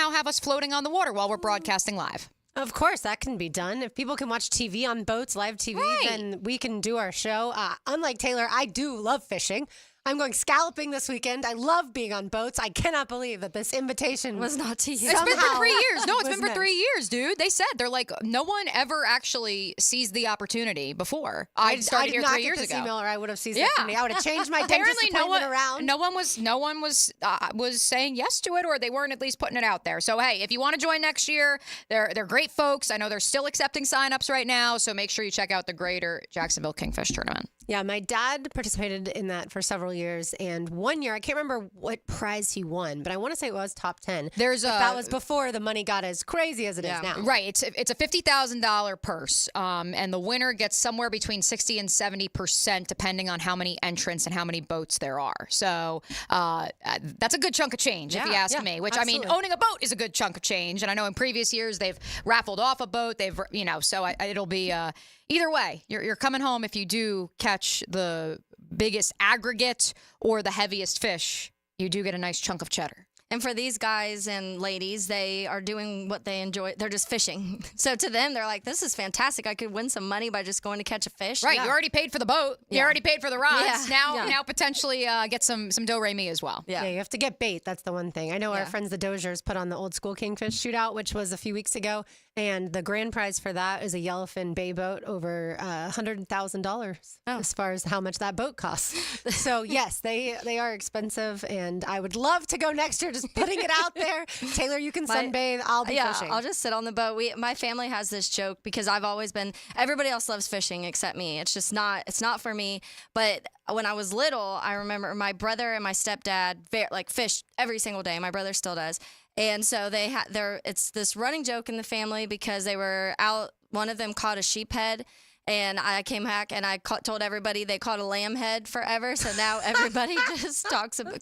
now have us floating on the water while we're broadcasting live. Of course, that can be done. If people can watch TV on boats, live TV, then we can do our show. Unlike Taylor, I do love fishing. I'm going scalloping this weekend. I love being on boats. I cannot believe that this invitation was not to you. It's been for 3 years. No, it's been for 3 years, dude. They said, they're like, no one ever actually seized the opportunity before. I started here 3 years ago. Email, or I would have seized it for me. I would have changed my dentist appointment around. No one was saying yes to it, or they weren't at least putting it out there. So hey, if you want to join next year, they're great folks. I know they're still accepting signups right now, so make sure you check out the Greater Jacksonville Kingfish Tournament. Yeah, my dad participated in that for several years, and one year I can't remember what prize he won, but I want to say it was top 10. That was before the money got as crazy as it is now. Right, it's a $50,000 purse, and the winner gets somewhere between 60 and 70% depending on how many entrants and how many boats there are. So that's a good chunk of change, if you ask me. Which absolutely. I mean, owning a boat is a good chunk of change, and I know in previous years they've raffled off a boat. So it'll be. Either way, you're coming home if you do catch the biggest aggregate or the heaviest fish. You do get a nice chunk of cheddar. And for these guys and ladies, they are doing what they enjoy. They're just fishing. So to them, they're like, this is fantastic. I could win some money by just going to catch a fish. Right. Yeah. You already paid for the boat. You already paid for the rods. Yeah. Now potentially get some do-re-mi as well. Yeah, you have to get bait. That's the one thing. I know our friends, the Doziers, put on the old school Kingfish shootout, which was a few weeks ago. And the grand prize for that is a yellowfin bay boat over $100,000 as far as how much that boat costs. So, yes, they are expensive. And I would love to go next year, just putting it out there. Taylor, you can sunbathe. I'll be fishing. I'll just sit on the boat. My family has this joke because I've always been, everybody else loves fishing except me. It's just not, it's not for me. But when I was little, I remember my brother and my stepdad fished every single day. My brother still does. And so it's this running joke in the family because they were out. One of them caught a sheep head, and I came back and I told everybody they caught a lamb head forever. So now everybody just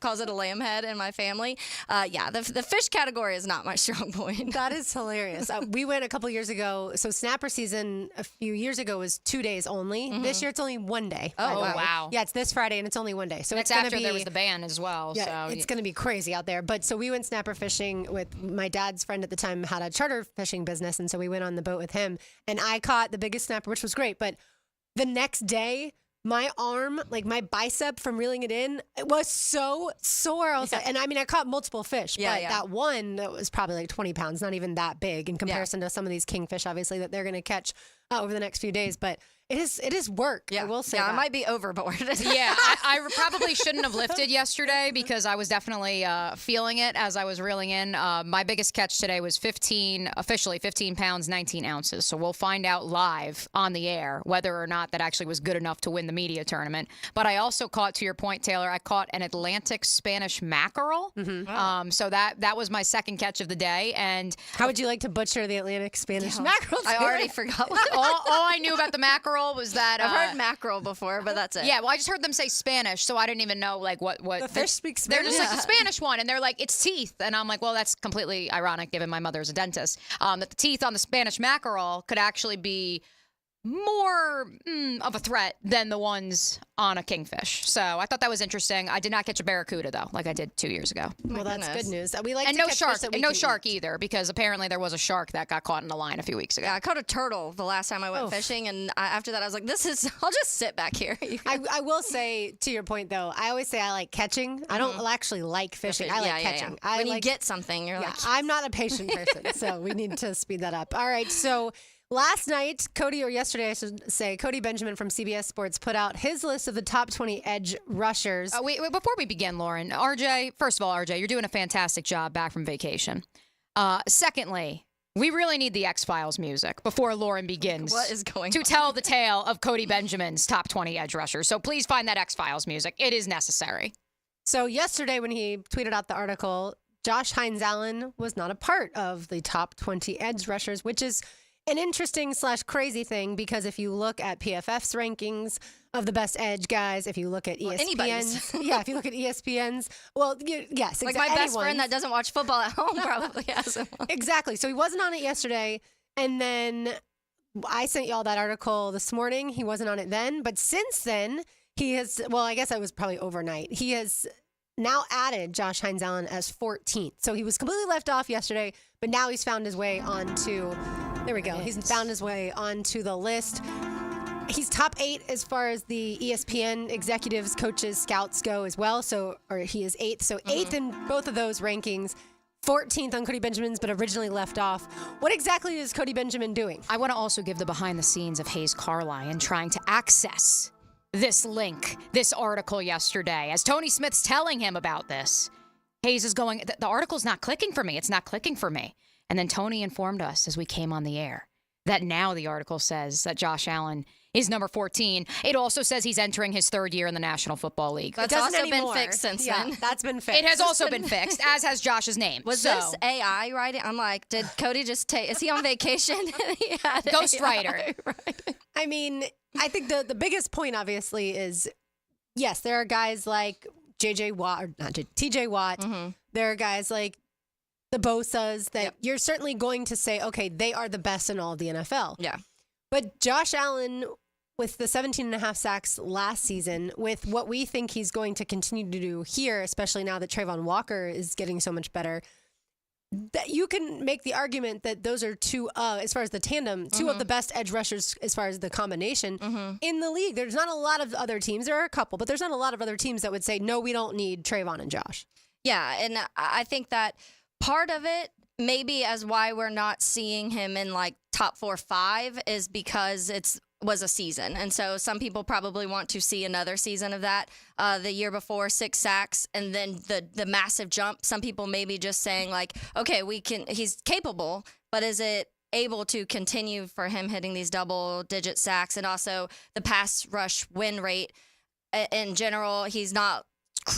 calls it a lamb head in my family. The fish category is not my strong point. That is hilarious. We went a couple years ago. So snapper season a few years ago was 2 days only. Mm-hmm. This year it's only 1 day. Oh, wow. Yeah, it's this Friday and it's only 1 day. So it's after there was the ban as well. Yeah, so it's going to be crazy out there. But so we went snapper fishing with my dad's friend at the time, had a charter fishing business. And so we went on the boat with him and I caught the biggest snapper, which was great. But the next day, my arm, like my bicep from reeling it in, it was so sore. And I mean, I caught multiple fish, but that one that was probably like 20 pounds, not even that big in comparison to some of these kingfish, obviously, that they're going to catch over the next few days. But it is work. I will say that. I might be overboard. I probably shouldn't have lifted yesterday because I was definitely feeling it as I was reeling in. My biggest catch today was 15 pounds, 19 ounces. So we'll find out live on the air whether or not that actually was good enough to win the media tournament. But I also caught, to your point, Taylor, I caught an Atlantic Spanish mackerel. Mm-hmm. So that was my second catch of the day. And how would you like to butcher the Atlantic Spanish mackerel? I already forgot what all I knew about the mackerel was that I've heard mackerel before, but that's it. Yeah, well, I just heard them say Spanish, so I didn't even know like what the fish speaks Spanish. They're just like the Spanish one, and they're like it's teeth, and I'm like, well, that's completely ironic given my mother's a dentist. That the teeth on the Spanish mackerel could actually be more of a threat than the ones on a kingfish. So I thought that was interesting. I did not catch a barracuda though, like I did 2 years ago. Well, that's good news. We like and to no catch shark, fish that we and no can shark eat. either, because apparently there was a shark that got caught in a line a few weeks ago. Yeah, I caught a turtle the last time I went fishing, and after that I was like, I'll just sit back here. I will say, to your point though, I always say I like catching. I don't actually like fishing. I like catching. Yeah. When you get something, you're like, I'm not a patient person, so we need to speed that up. All right, so last night, yesterday I should say, Cody Benjamin from CBS Sports put out his list of the top 20 edge rushers. Wait, before we begin, Lauren, first of all, RJ, you're doing a fantastic job back from vacation. Secondly, we really need the X-Files music before Lauren begins. What is going to tell the tale of Cody Benjamin's top 20 edge rushers. So please find that X-Files music. It is necessary. So yesterday when he tweeted out the article, Josh Hines-Allen was not a part of the top 20 edge rushers, which is an interesting / crazy thing, because if you look at PFF's rankings of the best edge guys, if you look at ESPN's, if you look at ESPN's, yes, like my best friend that doesn't watch football at home probably has him. Exactly. So he wasn't on it yesterday, and then I sent y'all that article this morning. He wasn't on it then, but since then he has. Well, I guess that was probably overnight. He has now added Josh Hines Allen as 14th. So he was completely left off yesterday, but now he's found his way onto, there we go. He's found his way onto the list. He's top 8 as far as the ESPN executives, coaches, scouts go as well. Or he is 8th. So 8th in both of those rankings. 14th on Cody Benjamin's, but originally left off. What exactly is Cody Benjamin doing? I want to also give the behind the scenes of Hayes Carlyon trying to access this link, this article yesterday. As Tony Smith's telling him about this, Hayes is going, the article's not clicking for me. It's not clicking for me. And then Tony informed us as we came on the air that now the article says that Josh Allen is number 14. It also says he's entering his 3rd year in the National Football League. That's also been fixed since then. That's been fixed. It has also been fixed, as has Josh's name. Was this AI writing? I'm like, did Cody just take, is he on vacation? He had Ghostwriter. I mean, I think the biggest point, obviously, is, yes, there are guys like TJ Watt. There are guys like the Bosas that you're certainly going to say, okay, they are the best in all of the NFL. Yeah. But Josh Allen, with the 17.5 sacks last season, with what we think he's going to continue to do here, especially now that Trayvon Walker is getting so much better, that you can make the argument that those are two, as far as the tandem, two of the best edge rushers as far as the combination in the league. There's not a lot of other teams. There are a couple, but there's not a lot of other teams that would say, no, we don't need Trayvon and Josh. Yeah, and I think that part of it, maybe as why we're not seeing him in like top 4 or 5 is because was a season. And so some people probably want to see another season of that. The year before, 6 sacks, and then the massive jump. Some people may be just saying like, okay, he's capable, but is it able to continue for him hitting these double-digit sacks? And also the pass rush win rate in general, he's not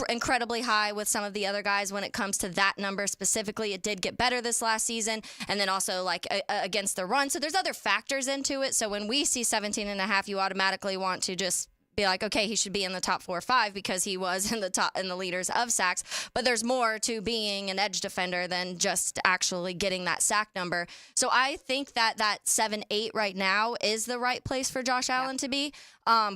incredibly high with some of the other guys when it comes to that number specifically. It did get better this last season, and then also like against the run. So there's other factors into it. So when we see 17.5, you automatically want to just be like, okay, he should be in the top 4 or 5 because he was in the leaders of sacks. But there's more to being an edge defender than just actually getting that sack number. So I think that 7-8 right now is the right place for Josh Allen to be.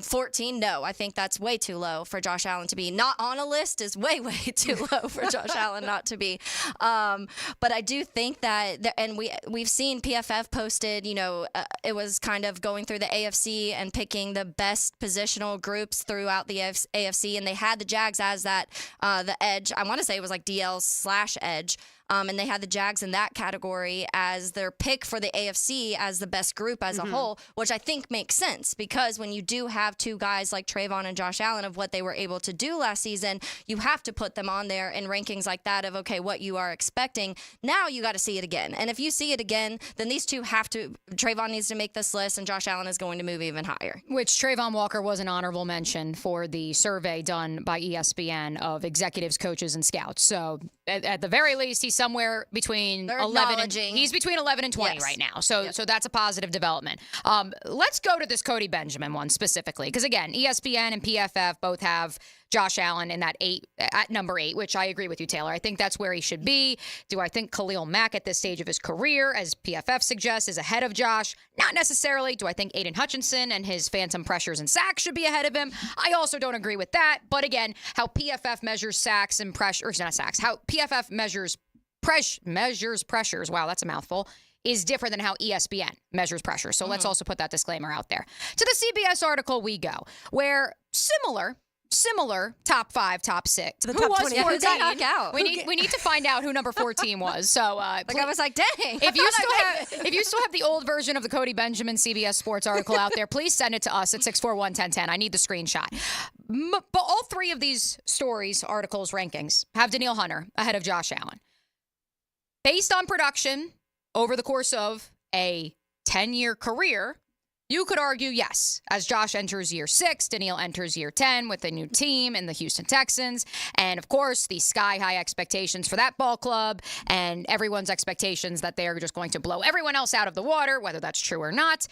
14, no, I think that's way too low for Josh Allen to be. Not on a list is way, way too low for Josh Allen not to be. But I do think that, and we've seen PFF posted, it was kind of going through the AFC and picking the best positional groups throughout the AFC, and they had the Jags as that, the edge. I want to say it was like DL/edge. And they had the Jags in that category as their pick for the AFC as the best group as a whole, which I think makes sense because when you do have two guys like Trayvon and Josh Allen of what they were able to do last season, you have to put them on there in rankings like that of, okay, what you are expecting. Now you got to see it again. And if you see it again, then these two Trayvon needs to make this list and Josh Allen is going to move even higher. Which Trayvon Walker was an honorable mention for the survey done by ESPN of executives, coaches, and scouts. So at the very least, he's somewhere between 11 and he's between 11 and 20 right now. So that's a positive development. Let's go to this Cody Benjamin one specifically because again, ESPN and PFF both have Josh Allen in that at number 8, which I agree with you, Taylor. I think that's where he should be. Do I think Khalil Mack at this stage of his career, as PFF suggests, is ahead of Josh? Not necessarily. Do I think Aiden Hutchinson and his phantom pressures and sacks should be ahead of him? I also don't agree with that. But again, how PFF measures sacks and pressures, not sacks, how PFF measures pressures, wow, that's a mouthful, is different than how ESPN measures pressure. So let's also put that disclaimer out there. To the CBS article we go, where similar top 5, top 6. The who top was 20. 14? Who got out? We need to find out who number 14 was. So I was like, dang. if you still have the old version of the Cody Benjamin CBS Sports article out there, please send it to us at 641-1010. I need the screenshot. But all 3 of these stories, articles, rankings have Danielle Hunter ahead of Josh Allen. Based on production over the course of a 10-year career, you could argue, yes, as Josh enters year 6, Danielle enters year 10 with a new team in the Houston Texans. And, of course, the sky-high expectations for that ball club and everyone's expectations that they are just going to blow everyone else out of the water, whether that's true or not.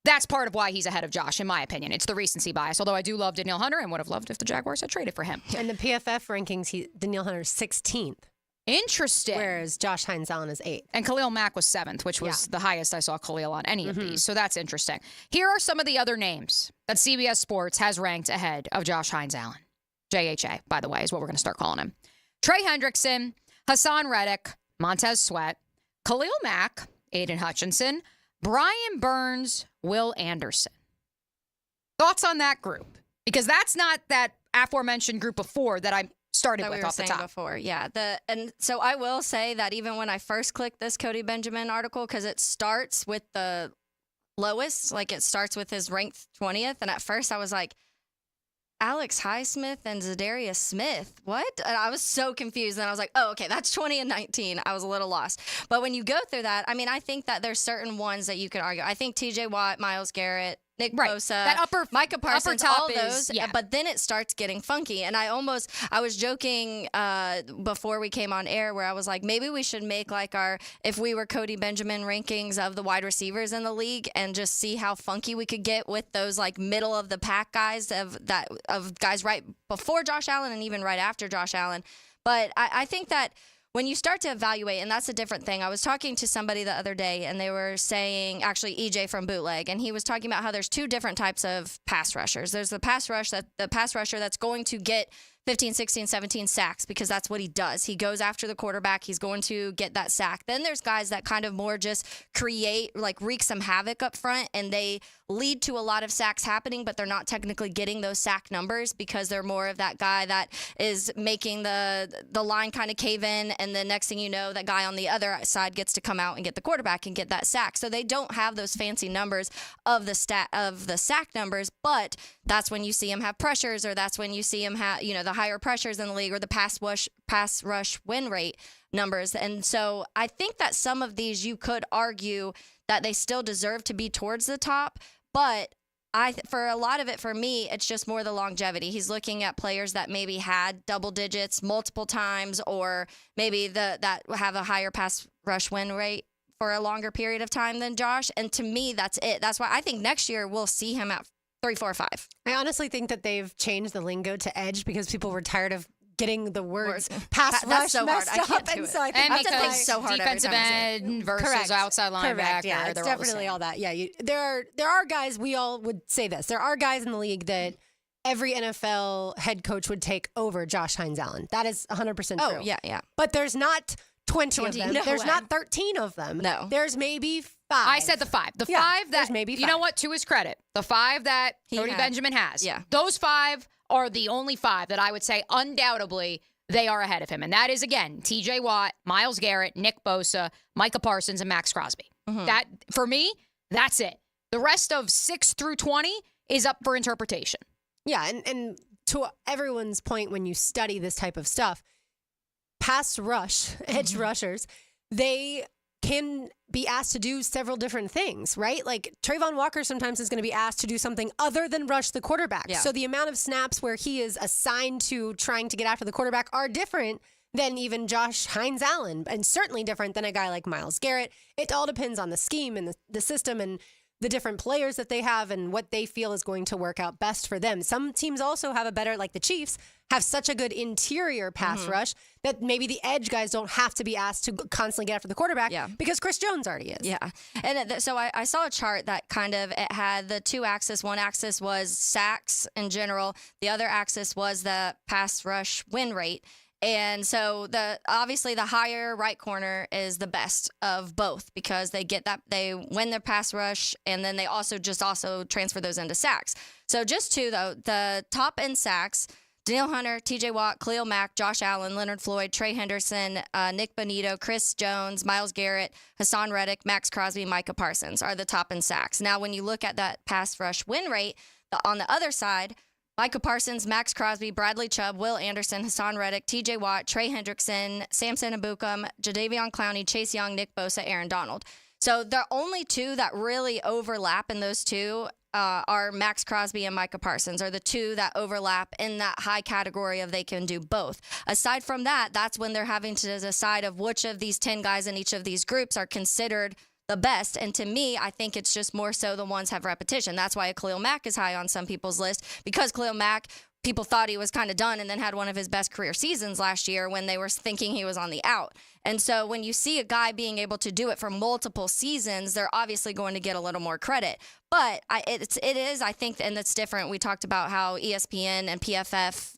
That's part of why he's ahead of Josh, in my opinion. It's the recency bias, although I do love Danielle Hunter and would have loved if the Jaguars had traded for him. And the PFF rankings, Danielle Hunter's 16th. Interesting. Whereas Josh Hines Allen is 8th. And Khalil Mack was 7th, which was the highest I saw Khalil on any of these. So that's interesting. Here are some of the other names that CBS Sports has ranked ahead of Josh Hines Allen. JHA, by the way, is what we're going to start calling him. Trey Hendrickson, Hassan Reddick, Montez Sweat, Khalil Mack, Aiden Hutchinson, Brian Burns, Will Anderson. Thoughts on that group? Because that's not that aforementioned group of four that I started with off the top. Before. Yeah. And so I will say that even when I first clicked this Cody Benjamin article, because it starts with the lowest, like it starts with his ranked 20th. And at first I was like, Alex Highsmith and Zadarius Smith. What? And I was so confused. And I was like, oh, okay, that's 20 and 19. I was a little lost. But when you go through that, I mean, I think that there's certain ones that you could argue. I think TJ Watt, Myles Garrett, Nick Bosa, that Micah Parsons, upper top all those. is, yeah. But then it starts getting funky. And I was joking before we came on air where I was like, maybe we should make like if we were Cody Benjamin rankings of the wide receivers in the league and just see how funky we could get with those like middle of the pack guys of guys right before Josh Allen and even right after Josh Allen. But I think that when you start to evaluate, and that's a different thing. I was talking to somebody the other day, and they were saying, actually EJ from Bootleg, and he was talking about how there's two different types of pass rushers. There's the pass rusher that's going to get 15, 16, 17 sacks because that's what he does. He goes after the quarterback. He's going to get that sack. Then there's guys that kind of more just wreak some havoc up front, and they lead to a lot of sacks happening, but they're not technically getting those sack numbers because they're more of that guy that is making the line kind of cave in, and the next thing you know, that guy on the other side gets to come out and get the quarterback and get that sack. So they don't have those fancy numbers of the sack numbers, but that's when you see him have pressures, or that's when you see him have, the higher pressures in the league, or the pass rush win rate numbers. And so I think that some of these you could argue that they still deserve to be towards the top, but for a lot of it, for me, it's just more the longevity. He's looking at players that maybe had double digits multiple times, or maybe that have a higher pass rush win rate for a longer period of time than Josh. And to me, that's it. That's why I think next year we'll see him at 3, 4, 5. I honestly think that they've changed the lingo to edge because people were tired of getting the words pass rush so messed hard. I can't up. do And it. so I think And that's because why so hard defensive end versus Correct. outside linebacker. Correct. Yeah, it's they're definitely all that. Yeah, there are guys, we all would say this. There are guys in the league that every NFL head coach would take over Josh Hines Allen. That is 100% true. Oh, yeah. But there's not 20 of them. No There's way. not 13 of them. No. There's maybe 5. I said the 5. The 5 that, there's maybe 5. You know what? To his credit, the 5 that Cody had. Benjamin has. Yeah. Those 5 are the only 5 that I would say undoubtedly they are ahead of him. And that is, again, TJ Watt, Myles Garrett, Nick Bosa, Micah Parsons, and Max Crosby. Mm-hmm. That, for me, that's it. The rest of 6 through 20 is up for interpretation. Yeah, and to everyone's point, when you study this type of stuff, pass rush, edge rushers, they can be asked to do several different things, right? Like Trayvon Walker sometimes is going to be asked to do something other than rush the quarterback. Yeah. So the amount of snaps where he is assigned to trying to get after the quarterback are different than even Josh Hines Allen, and certainly different than a guy like Myles Garrett. It all depends on the scheme and the system and the different players that they have and what they feel is going to work out best for them. Some teams also have a better, like the Chiefs, have such a good interior pass rush that maybe the edge guys don't have to be asked to constantly get after the quarterback because Chris Jones already is. Yeah. And so I saw a chart that kind of, it had the two axes. One axis was sacks in general. The other axis was the pass rush win rate. And so obviously the higher right corner is the best of both because they win their pass rush, and then they also transfer those into sacks. So just two though, the top end sacks, Danielle Hunter, TJ Watt, Khalil Mack, Josh Allen, Leonard Floyd, Trey Henderson, Nick Bonito, Chris Jones, Myles Garrett, Hassan Reddick, Max Crosby, Micah Parsons are the top end sacks. Now when you look at that pass rush win rate, on the other side, Micah Parsons, Max Crosby, Bradley Chubb, Will Anderson, Hassan Reddick, TJ Watt, Trey Hendrickson, Samson Ebukam, Jadeveon Clowney, Chase Young, Nick Bosa, Aaron Donald. So the only two that really overlap in those two are Max Crosby and Micah Parsons are the two that overlap in that high category of they can do both. Aside from that, that's when they're having to decide of which of these 10 guys in each of these groups are considered the best. And to me, I think it's just more so the ones have repetition. That's why Khalil Mack is high on some people's list, because Khalil Mack, people thought he was kind of done and then had one of his best career seasons last year when they were thinking he was on the out. And so when you see a guy being able to do it for multiple seasons, they're obviously going to get a little more credit. But it is, I think, and that's different. We talked about how ESPN and PFF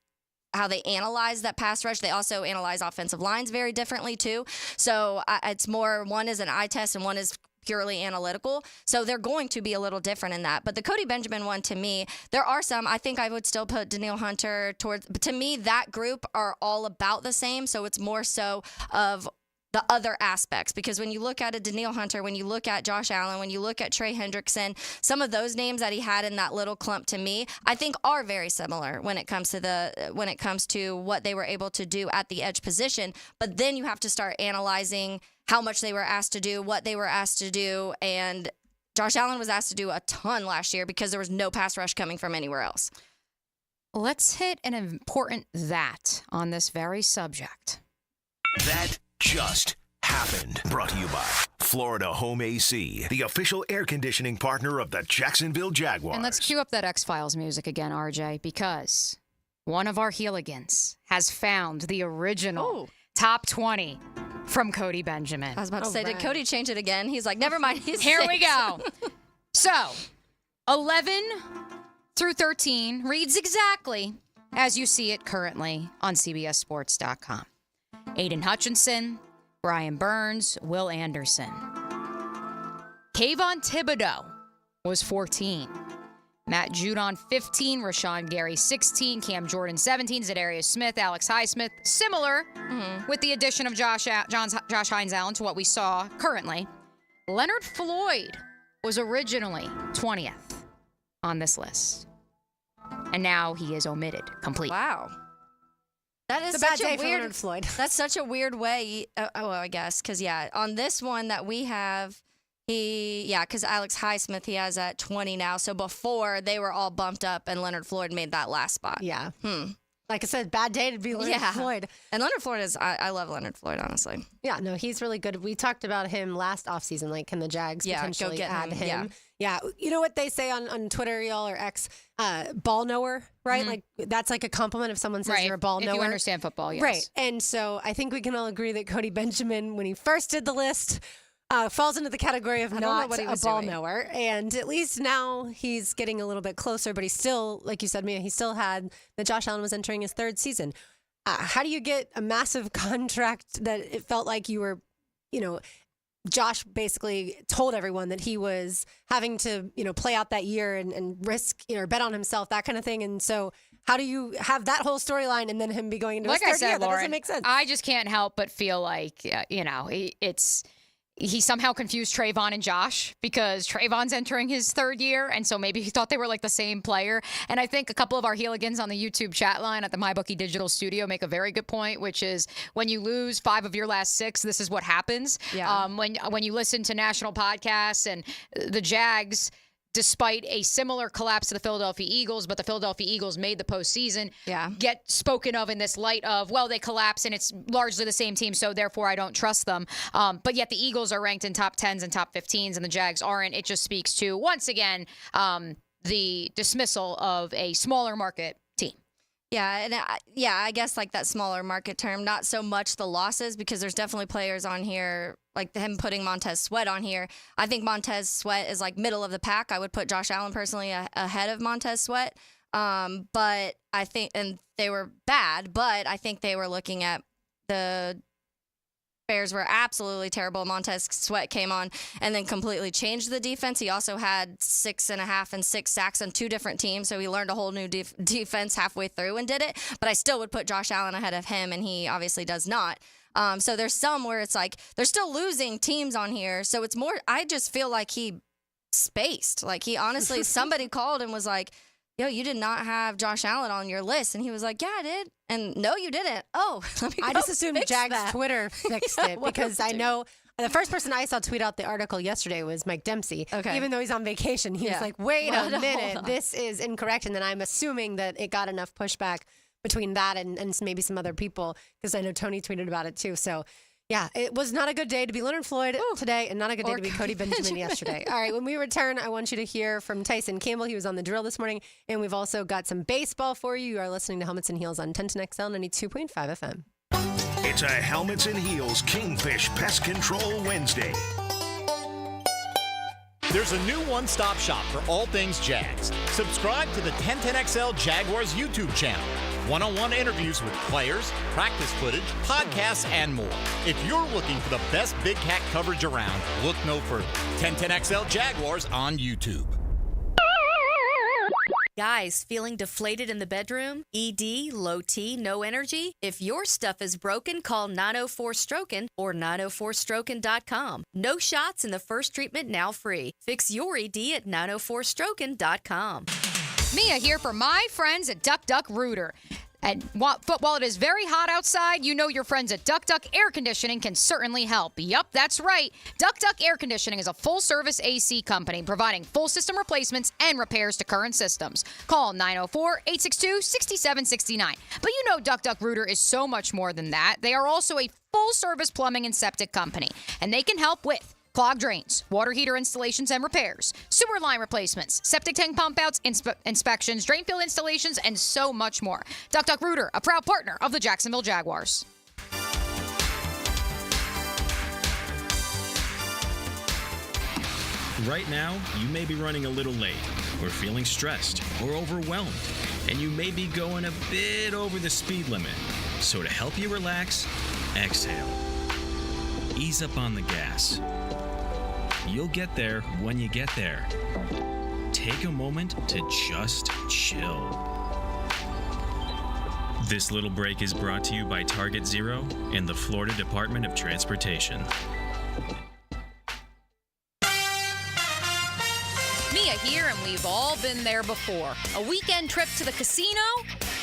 how they analyze that pass rush. They also analyze offensive lines very differently too. So it's more, one is an eye test and one is purely analytical. So they're going to be a little different in that. But the Cody Benjamin one, to me, there are some, I think I would still put Danielle Hunter towards, but to me, that group are all about the same. So it's more so of the other aspects, because when you look at a Danielle Hunter, when you look at Josh Allen, when you look at Trey Hendrickson, some of those names that he had in that little clump, to me, I think are very similar when it comes to what they were able to do at the edge position. But then you have to start analyzing how much they were asked to do, what they were asked to do, and Josh Allen was asked to do a ton last year because there was no pass rush coming from anywhere else. Let's hit an important that on this very subject. That just happened. Brought to you by Florida Home AC, the official air conditioning partner of the Jacksonville Jaguars. And let's cue up that X-Files music again, RJ, because one of our Heeligans has found the original top 20 from Cody Benjamin. I was about to say, did Cody change it again? He's like, never mind. Here we go. So, 11 through 13 reads exactly as you see it currently on CBSSports.com. Aiden Hutchinson, Brian Burns, Will Anderson. Kayvon Thibodeau was 14. Matt Judon, 15. Rashawn Gary, 16. Cam Jordan, 17. Zadarius Smith, Alex Highsmith. Similar with the addition of Josh Hines Allen to what we saw currently. Leonard Floyd was originally 20th on this list. And now he is omitted completely. Wow. That is It's a bad such day a for weird. Leonard Floyd. That's such a weird way. Well, I guess because on this one that we have, because Alex Highsmith, he has at 20 now. So before they were all bumped up, and Leonard Floyd made that last spot. Yeah. Like I said, bad day to be Leonard Floyd. And Leonard Floyd is, I love Leonard Floyd, honestly. Yeah, no, he's really good. We talked about him last offseason. Like, can the Jags potentially add him? Yeah. You know what they say on Twitter, y'all, or X? Ball knower, right? Like, that's like a compliment if someone says you're a ball knower. If you understand football, yes. Right. And so I think we can all agree that Cody Benjamin, when he first did the list, falls into the category of not a ball knower. And at least now he's getting a little bit closer, but he's still, like you said, Mia, he still had that Josh Allen was entering his third season. How do you get a massive contract that it felt like you were, Josh basically told everyone that he was having to, play out that year and risk, or bet on himself, that kind of thing. And so how do you have that whole storyline and then him be going into his third year? That doesn't make sense. I just can't help but feel like, he somehow confused Trayvon and Josh because Trayvon's entering his third year, and so maybe he thought they were like the same player. And I think a couple of our Heeligans on the YouTube chat line at the MyBookie Digital Studio make a very good point, which is when you lose 5 of your last 6, this is what happens. Yeah. When you listen to national podcasts and the Jags, despite a similar collapse to the Philadelphia Eagles, but the Philadelphia Eagles made the postseason, get spoken of in this light of, well, they collapse and it's largely the same team, so therefore I don't trust them. But yet the Eagles are ranked in top 10s and top 15s and the Jags aren't. It just speaks to, once again, the dismissal of a smaller market team. Yeah, and I guess like that smaller market term, not so much the losses, because there's definitely players on here, like him putting Montez Sweat on here. I think Montez Sweat is like middle of the pack. I would put Josh Allen personally ahead of Montez Sweat. But I think, and they were bad, but I think they were looking at the Bears were absolutely terrible. Montez Sweat came on and then completely changed the defense. He also had 6.5 and 6 sacks on 2 different teams, so he learned a whole new defense halfway through and did it. But I still would put Josh Allen ahead of him, and he obviously does not. So there's some where it's like they're still losing teams on here. So it's more, I just feel like he spaced. Like he honestly, somebody called and was like, yo, you did not have Josh Allen on your list. And he was like, yeah, I did. And no, you didn't. Oh, let me I just assumed Jags Twitter fixed it because I know the first person I saw tweet out the article yesterday was Mike Dempsey. Okay. Even though he's on vacation, he was like, wait a minute, this is incorrect. And then I'm assuming that it got enough pushback between that and maybe some other people, because I know Tony tweeted about it too. So yeah, it was not a good day to be Leonard Floyd today, and not a good day to be Cody Benjamin yesterday. All right, when we return, I want you to hear from Tyson Campbell. He was on the drill this morning, and we've also got some baseball for you. You are listening to Helmets and Heels on 1010XL 92.5 FM. It's a Helmets and Heels Kingfish Pest Control Wednesday. There's a new one-stop shop for all things Jags. Subscribe to the 1010XL Jaguars YouTube channel. one-on-one interviews with players, practice footage, podcasts, and more. If you're looking for the best Big Cat coverage around, look no further. 1010XL Jaguars on YouTube. Guys, feeling deflated in the bedroom? ED, low T, no energy? If your stuff is broken, call 904-STROKEN or 904stroken.com. No shots in the first treatment, now free. Fix your ED at 904stroken.com. Mia here for my friends at Duck Duck Rooter. But while it is very hot outside, you know your friends at Duck Duck Air Conditioning can certainly help. Yup, that's right. Duck Duck Air Conditioning is a full-service AC company providing full system replacements and repairs to current systems. Call 904-862-6769. But you know Duck Duck Rooter is so much more than that. They are also a full-service plumbing and septic company, and they can help with clogged drains, water heater installations and repairs, sewer line replacements, septic tank pump outs, inspections, drain field installations, and so much more. Duck Duck Rooter, a proud partner of the Jacksonville Jaguars. Right now, you may be running a little late, or feeling stressed, or overwhelmed, and you may be going a bit over the speed limit. So to help you relax, exhale. Ease up on the gas. You'll get there when you get there. Take a moment to just chill. This little break is brought to you by Target Zero and the Florida Department of Transportation. Mia here, and we've all been there before. A weekend trip to the casino?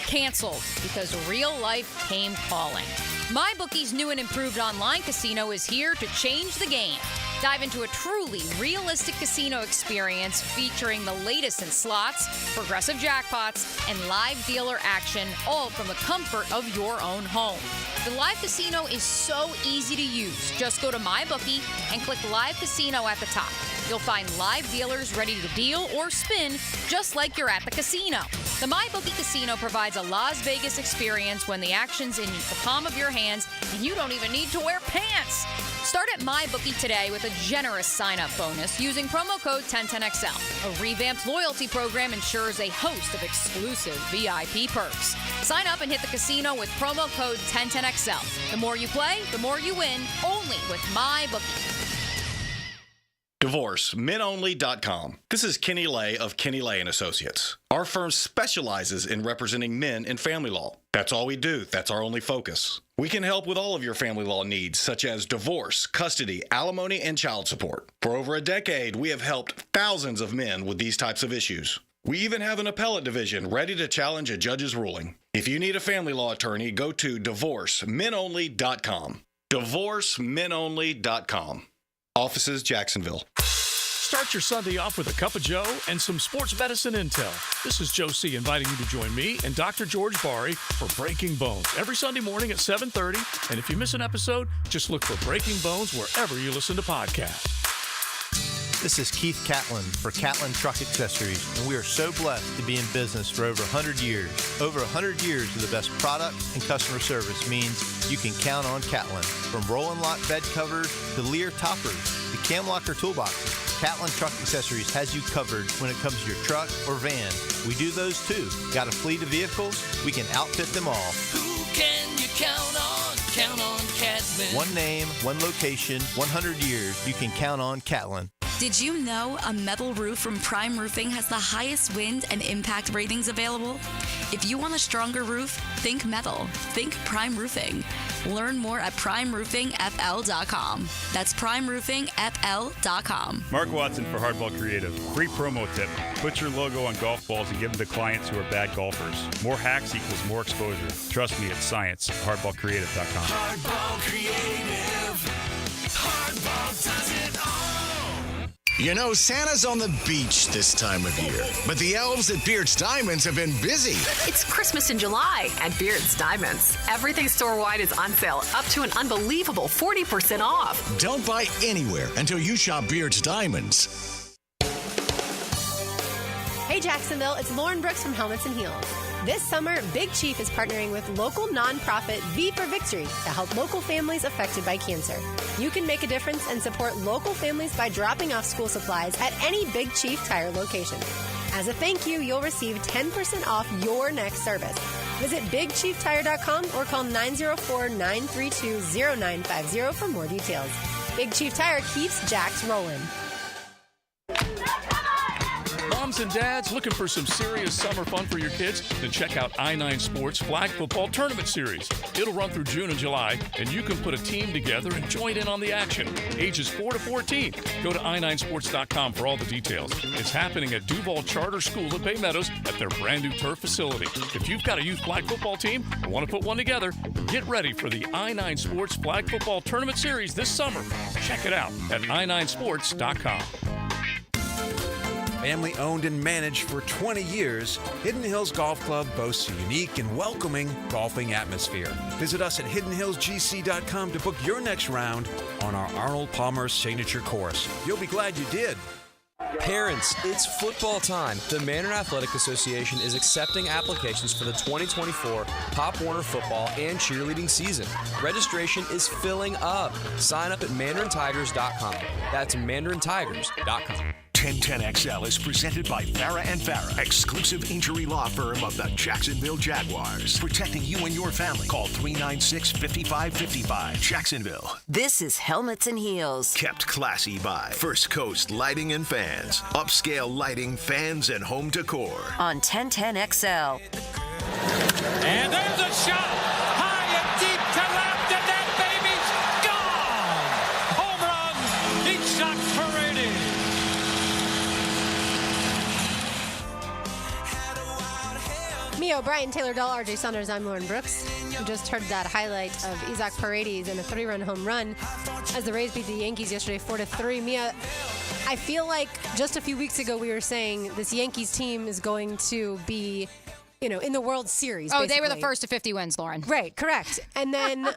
Canceled because real life came calling. MyBookie's new and improved online casino is here to change the game. Dive into a truly realistic casino experience featuring the latest in slots, progressive jackpots, and live dealer action, all from the comfort of your own home. The live casino is so easy to use. Just go to MyBookie and click Live Casino at the top. You'll find live dealers ready to deal or spin just like you're at the casino. The MyBookie Casino provides a Las Vegas experience when the action's in the palm of your hands and you don't even need to wear pants. Start at MyBookie today with a generous sign-up bonus using promo code 1010XL. A revamped loyalty program ensures a host of exclusive VIP perks. Sign up and hit the casino with promo code 1010XL. The more you play, the more you win, only with MyBookie. DivorceMenOnly.com. This is Kenny Lay of Kenny Lay & Associates. Our firm specializes in representing men in family law. That's all we do. That's our only focus. We can help with all of your family law needs, such as divorce, custody, alimony, and child support. For over a decade, we have helped thousands of men with these types of issues. We even have an appellate division ready to challenge a judge's ruling. If you need a family law attorney, go to DivorceMenOnly.com. DivorceMenOnly.com. Offices, Jacksonville. Start your Sunday off with a cup of Joe and some sports medicine intel. This is Joe C. inviting you to join me and Dr. George Bari for Breaking Bones every Sunday morning at 7:30. And if you miss an episode, just look for Breaking Bones wherever you listen to podcasts. This is Keith Catlin for Catlin Truck Accessories, and we are so blessed to be in business for over 100 years. Over 100 years of the best product and customer service means you can count on Catlin. From roll and lock bed covers to Lear toppers to cam locker toolboxes, Catlin Truck Accessories has you covered when it comes to your truck or van. We do those too. Got a fleet of vehicles? We can outfit them all. Who can you count on? Count on Catlin. One name, one location, 100 years. You can count on Catlin. Did you know a metal roof from Prime Roofing has the highest wind and impact ratings available? If you want a stronger roof, think metal. Think Prime Roofing. Learn more at primeroofingfl.com. That's primeroofingfl.com. Mark Watson for Hardball Creative. Free promo tip. Put your logo on golf balls and give them to clients who are bad golfers. More hacks equals more exposure. Trust me, it's science. Hardballcreative.com. Hardball Creative. Hardball does it all. You know, Santa's on the beach this time of year, but the elves at Beard's Diamonds have been busy. It's Christmas in July at Beard's Diamonds. Everything store-wide is on sale, up to an unbelievable 40% off. Don't buy anywhere until you shop Beard's Diamonds. Hey Jacksonville, it's Lauren Brooks from Helmets and Heels. This summer, Big Chief is partnering with local nonprofit V for Victory to help local families affected by cancer. You can make a difference and support local families by dropping off school supplies at any Big Chief Tire location. As a thank you, you'll receive 10% off your next service. Visit BigChiefTire.com or call 904-932-0950 for more details. Big Chief Tire keeps jacks rolling. Moms and dads looking for some serious summer fun for your kids? Then check out I-9 Sports Flag Football Tournament Series. It'll run through June and July, and you can put a team together and join in on the action. Ages 4 to 14. Go to i9sports.com for all the details. It's happening at Duval Charter School at Bay Meadows at their brand new turf facility. If you've got a youth flag football team and want to put one together, get ready for the I-9 Sports Flag Football Tournament Series this summer. Check it out at i9sports.com. Family owned and managed for 20 years, Hidden Hills Golf Club boasts a unique and welcoming golfing atmosphere. Visit us at hiddenhillsgc.com to book your next round on our Arnold Palmer signature course. You'll be glad you did. Parents, it's football time. The Mandarin Athletic Association is accepting applications for the 2024 Pop Warner football and cheerleading season. Registration is filling up. Sign up at mandarintigers.com. That's mandarintigers.com. 1010XL is presented by Farah and Farah, exclusive injury law firm of the Jacksonville Jaguars. Protecting you and your family. Call 396-5555. Jacksonville. This is Helmets and Heels. Kept classy by First Coast Lighting and Fans. Upscale lighting, fans, and home decor. On 1010XL. And there's a shot. High and deep to left, and that baby's gone. Home run. Deep shot for Brady. Mia O'Brien, Taylor Dahl, RJ Saunders, I'm Lauren Brooks. You just heard that highlight of Isaac Paredes and a 3-run home run as the Rays beat the Yankees yesterday 4-3. Mia, I feel like just a few weeks ago we were saying this Yankees team is going to be, in the World Series. Oh, basically. they were the first to 50 wins, Lauren. Right, correct. And then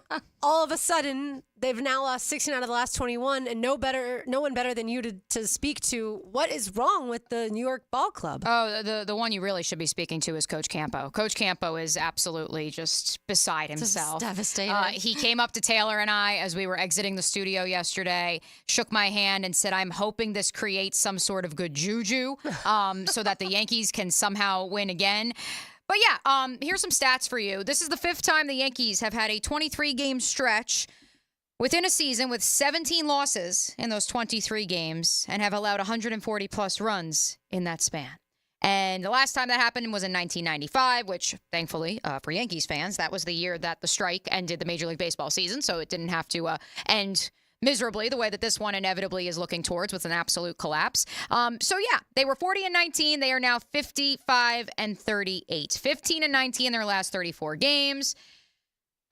all of a sudden, they've now lost 16 out of the last 21, and no one better than you to speak to what is wrong with the New York Ball Club. Oh, the one you really should be speaking to is Coach Campo. Coach Campo is absolutely just beside himself. Just devastated. He came up to Taylor and I as we were exiting the studio yesterday, shook my hand and said, I'm hoping this creates some sort of good juju so that the Yankees can somehow win again. But yeah, here's some stats for you. This is the 5th time the Yankees have had a 23-game stretch within a season with 17 losses in those 23 games and have allowed 140-plus runs in that span. And the last time that happened was in 1995, which, thankfully, for Yankees fans, that was the year that the strike ended the Major League Baseball season, so it didn't have to end miserably the way that this one inevitably is looking towards with an absolute collapse. So yeah, they were 40-19. They are now 55-38. 15-19 in their last 34 games.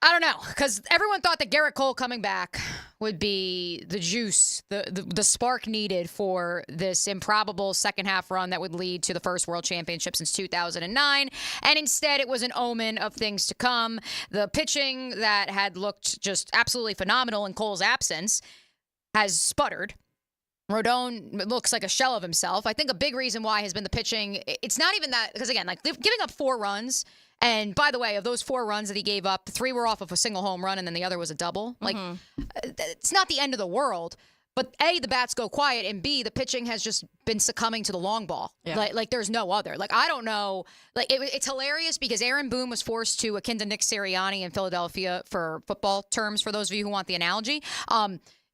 I don't know, because everyone thought that Garrett Cole coming back would be the juice, the spark needed for this improbable second half run that would lead to the first World Championship since 2009. And instead, it was an omen of things to come. The pitching that had looked just absolutely phenomenal in Cole's absence has sputtered. Rodon looks like a shell of himself. I think a big reason why has been the pitching. It's not even that, because again, like giving up 4 runs. And by the way, of those 4 runs that he gave up, 3 were off of a single home run and then the other was a double. Like, it's not the end of the world. But A, the bats go quiet, and B, the pitching has just been succumbing to the long ball. Yeah. Like there's no other. Like, I don't know. Like, it's hilarious because Aaron Boone was forced to akin to Nick Sirianni in Philadelphia for football terms, for those of you who want the analogy.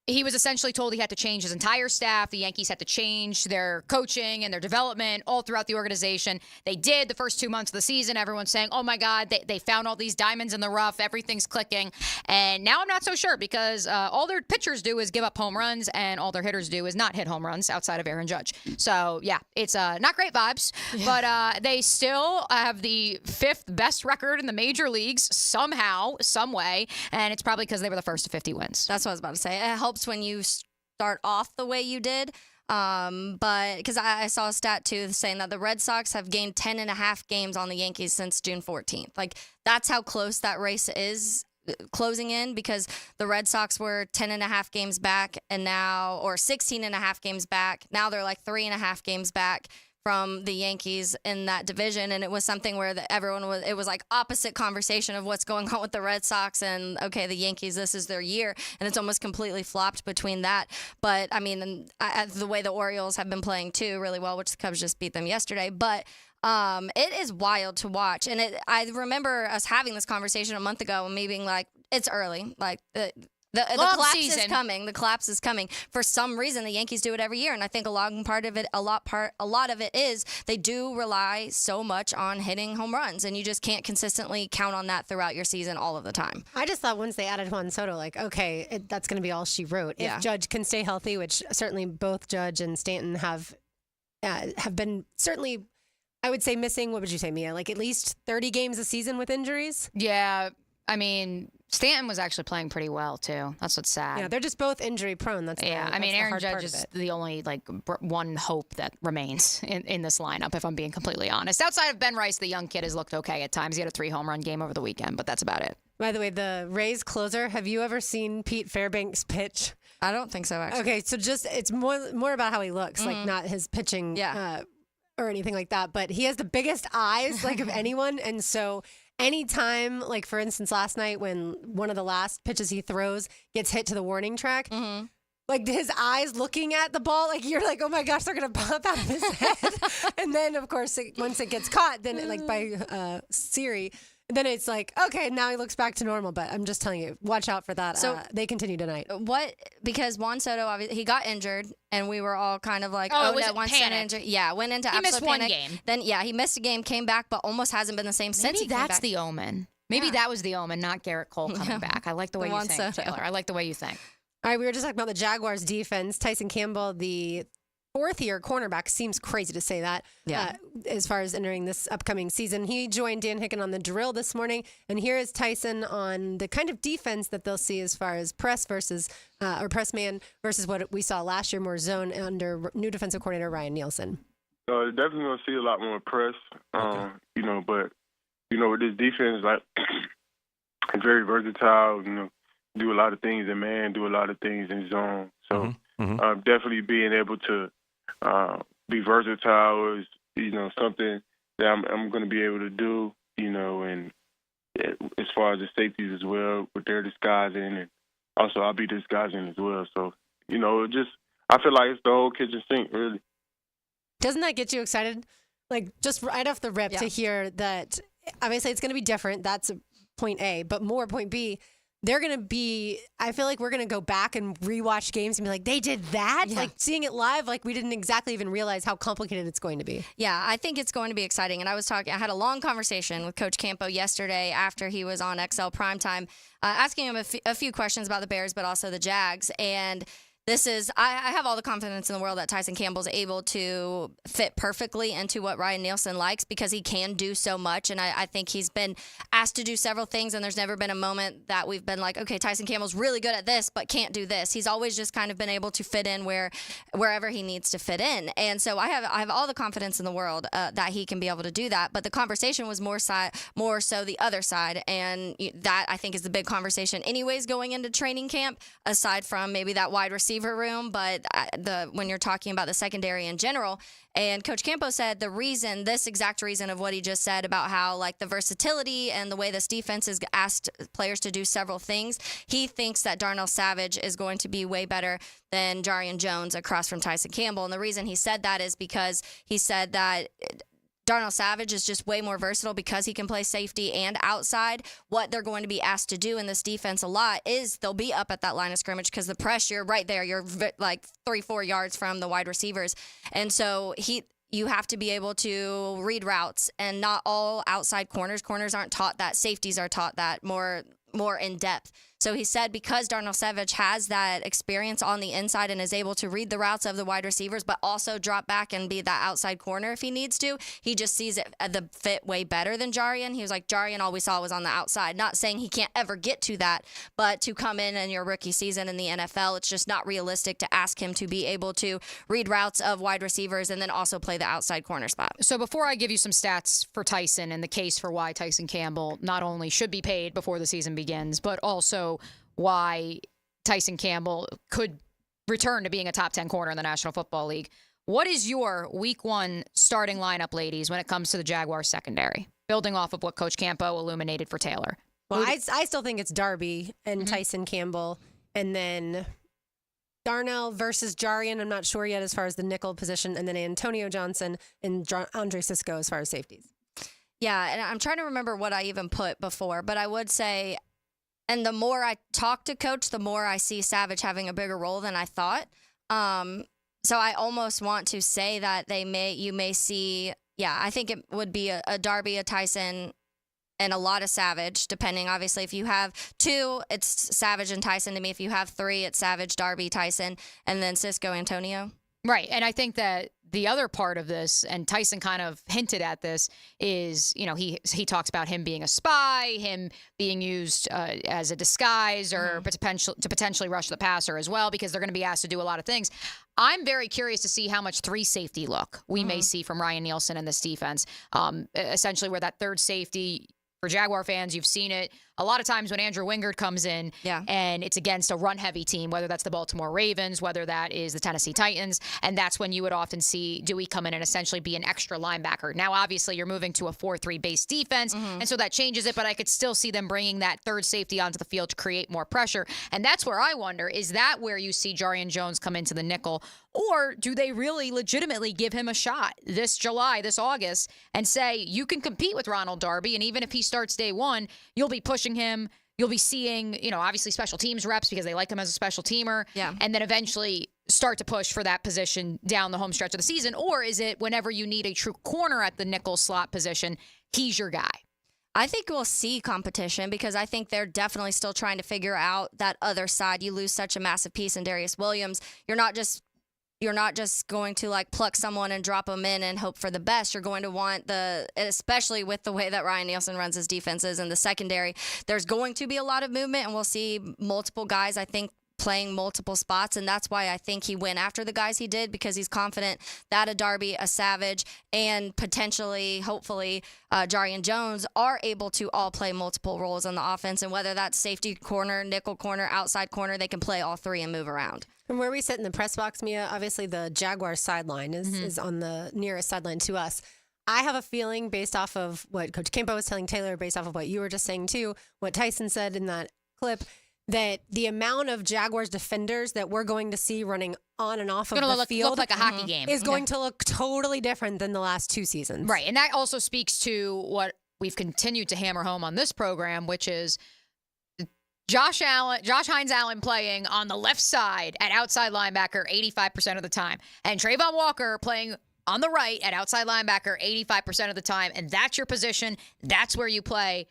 He was essentially told he had to change his entire staff. The Yankees had to change their coaching and their development all throughout the organization. They did the first 2 months of the season. Everyone's saying, oh, my God, they found all these diamonds in the rough. Everything's clicking. And now I'm not so sure because all their pitchers do is give up home runs and all their hitters do is not hit home runs outside of Aaron Judge. So, yeah, it's not great vibes. Yeah. But they still have the 5th best record in the major leagues somehow, some way. And it's probably because they were the first to 50 wins. That's what I was about to say. It helps when you start off the way you did. But because I saw a stat too saying that the Red Sox have gained 10.5 games on the Yankees since June 14th. Like, that's how close that race is closing in, because the Red Sox were 10.5 games back and now, or 16.5 games back. Now they're like 3.5 games back from the Yankees in that division. And it was something where it was like opposite conversation of what's going on with the Red Sox and, okay, the Yankees, this is their year. And it's almost completely flopped between that. But, I mean, the way the Orioles have been playing, too, really well, which the Cubs just beat them yesterday. But It is wild to watch. And I remember us having this conversation a month ago and me being like, it's early. Like, the collapse is coming. The collapse is coming. For some reason, the Yankees do it every year, and I think a lot of it is they do rely so much on hitting home runs, and you just can't consistently count on that throughout your season all of the time. I just thought once they added Juan Soto, like, okay, that's going to be all she wrote. Yeah. If Judge can stay healthy, which certainly both Judge and Stanton have been certainly, I would say, missing. What would you say, Mia? Like at least 30 games a season with injuries. Yeah, I mean, Stanton was actually playing pretty well too. That's what's sad. Yeah, they're just both injury prone. I mean, Aaron Judge is the only one hope that remains in this lineup, if I'm being completely honest. Outside of Ben Rice, the young kid has looked okay at times. He had a 3 home run game over the weekend, but that's about it. By the way, the Rays closer, have you ever seen Pete Fairbanks pitch? I don't think so, actually. Okay, so just it's more about how he looks, like not his pitching or anything like that. But he has the biggest eyes of anyone, and so anytime, like for instance, last night when one of the last pitches he throws gets hit to the warning track, like his eyes looking at the ball, like you're like, oh my gosh, they're gonna pop out of his head. And then of course, once it gets caught, then like by Siri, then it's like, okay, now he looks back to normal. But I'm just telling you, watch out for that. So they continue tonight. Because Juan Soto, obviously, he got injured, and we were all kind of like, was that one injury. Yeah, went into absolute missed panic. one game. Then he missed a game, came back, but almost hasn't been the same since he came back. Maybe that's the omen. Maybe that was the omen, not Garrett Cole coming back. I like the way you Juan think, Soto. Taylor. I like the way you think. All right, we were just talking about the Jaguars defense. Tyson Campbell, the fourth-year cornerback, seems crazy to say that. Yeah. As far as entering this upcoming season, he joined Dan Hicken on the drill this morning, and here is Tyson on the kind of defense that they'll see as far as press versus or press man versus what we saw last year, more zone under new defensive coordinator Ryan Nielsen. Definitely going to see a lot more press, but with this defense, like it's very versatile. Do a lot of things in man, do a lot of things in zone. So definitely being able to be versatile is something that I'm going to be able to do. And as far as the safeties as well, with their disguising, and also I'll be disguising as well. So I feel like it's the whole kitchen sink, really. Doesn't that get you excited? Like just right off the rip to hear that. Obviously, it's going to be different. That's point A. But more point B, they're going to be, I feel like we're going to go back and rewatch games and be like, they did that? Yeah. Like seeing it live, like we didn't exactly even realize how complicated it's going to be. Yeah, I think it's going to be exciting. And I had a long conversation with Coach Campo yesterday after he was on XL Primetime, asking him a few questions about the Bears, but also the Jags. And I have all the confidence in the world that Tyson Campbell's able to fit perfectly into what Ryan Nielsen likes because he can do so much. And I think he's been asked to do several things, and there's never been a moment that we've been like, okay, Tyson Campbell's really good at this, but can't do this. He's always just kind of been able to fit in wherever he needs to fit in. And so I have all the confidence in the world that he can be able to do that. But the conversation was more so the other side. And that I think is the big conversation anyways going into training camp, aside from maybe that wide receiver room, but when you're talking about the secondary in general. And Coach Campo said this exact reason of what he just said about how like the versatility and the way this defense has asked players to do several things, he thinks that Darnell Savage is going to be way better than Jarian Jones across from Tyson Campbell. And the reason he said that is because he said that Darnell Savage is just way more versatile because he can play safety and outside. What they're going to be asked to do in this defense a lot is they'll be up at that line of scrimmage because the pressure right there, you're like 3-4 yards from the wide receivers. And so you have to be able to read routes, and not all outside corners. Corners aren't taught that. Safeties are taught that more in depth. So he said because Darnell Savage has that experience on the inside and is able to read the routes of the wide receivers, but also drop back and be that outside corner if he needs to, he just sees it the fit way better than Jarian. He was like, Jarian, all we saw was on the outside. Not saying he can't ever get to that, but to come in your rookie season in the NFL, it's just not realistic to ask him to be able to read routes of wide receivers and then also play the outside corner spot. So before I give you some stats for Tyson and the case for why Tyson Campbell not only should be paid before the season begins, but also why Tyson Campbell could return to being a top 10 corner in the National Football League. What is your week 1 starting lineup, ladies, when it comes to the Jaguars secondary, building off of what Coach Campo illuminated for Taylor? Well, I still think it's Darby and Tyson Campbell, and then Darnell versus Jarian, I'm not sure yet as far as the nickel position, and then Antonio Johnson and Andre Cisco as far as safeties. Yeah, and I'm trying to remember what I even put before, but I would say, and the more I talk to Coach, the more I see Savage having a bigger role than I thought. So I almost want to say that you may see, I think it would be a Darby, a Tyson, and a lot of Savage, depending. Obviously, if you have 2, it's Savage and Tyson to me. If you have 3, it's Savage, Darby, Tyson, and then Cisco, Antonio. Right. And I think that the other part of this, and Tyson kind of hinted at this, is, he talks about him being a spy, him being used as a disguise or to potentially rush the passer as well, because they're going to be asked to do a lot of things. I'm very curious to see how much 3 safety look we may see from Ryan Nielsen in this defense. Essentially, where that third safety, for Jaguar fans, you've seen it a lot of times when Andrew Wingard comes in and it's against a run-heavy team, whether that's the Baltimore Ravens, whether that is the Tennessee Titans, and that's when you would often see Dewey come in and essentially be an extra linebacker. Now, obviously, you're moving to a 4-3 base defense, and so that changes it, but I could still see them bringing that third safety onto the field to create more pressure, and that's where I wonder, is that where you see Jarian Jones come into the nickel, or do they really legitimately give him a shot this July, this August, and say, you can compete with Ronald Darby, and even if he starts day one, you'll be pushing him. You'll be seeing, obviously special teams reps because they like him as a special teamer. Yeah. And then eventually start to push for that position down the home stretch of the season. Or is it whenever you need a true corner at the nickel slot position, he's your guy? I think we'll see competition because I think they're definitely still trying to figure out that other side. You lose such a massive piece in Darius Williams. You're not just going to pluck someone and drop them in and hope for the best. You're going to want especially with the way that Ryan Nielsen runs his defenses in the secondary, there's going to be a lot of movement, and we'll see multiple guys, I think, playing multiple spots, and that's why I think he went after the guys he did, because he's confident that a Darby, a Savage, and potentially, hopefully, Jarian Jones are able to all play multiple roles on the offense, and whether that's safety corner, nickel corner, outside corner, they can play all 3 and move around. From where we sit in the press box, Mia, obviously the Jaguars sideline is on the nearest sideline to us. I have a feeling, based off of what Coach Campo was telling Taylor, based off of what you were just saying too, what Tyson said in that clip, that the amount of Jaguars defenders that we're going to see running on and off of the field look like a hockey game is going to look totally different than the last 2 seasons. Right. And that also speaks to what we've continued to hammer home on this program, which is Josh Hines Allen playing on the left side at outside linebacker 85% of the time, and Trayvon Walker playing on the right at outside linebacker 85% of the time, and that's your position. That's where you play.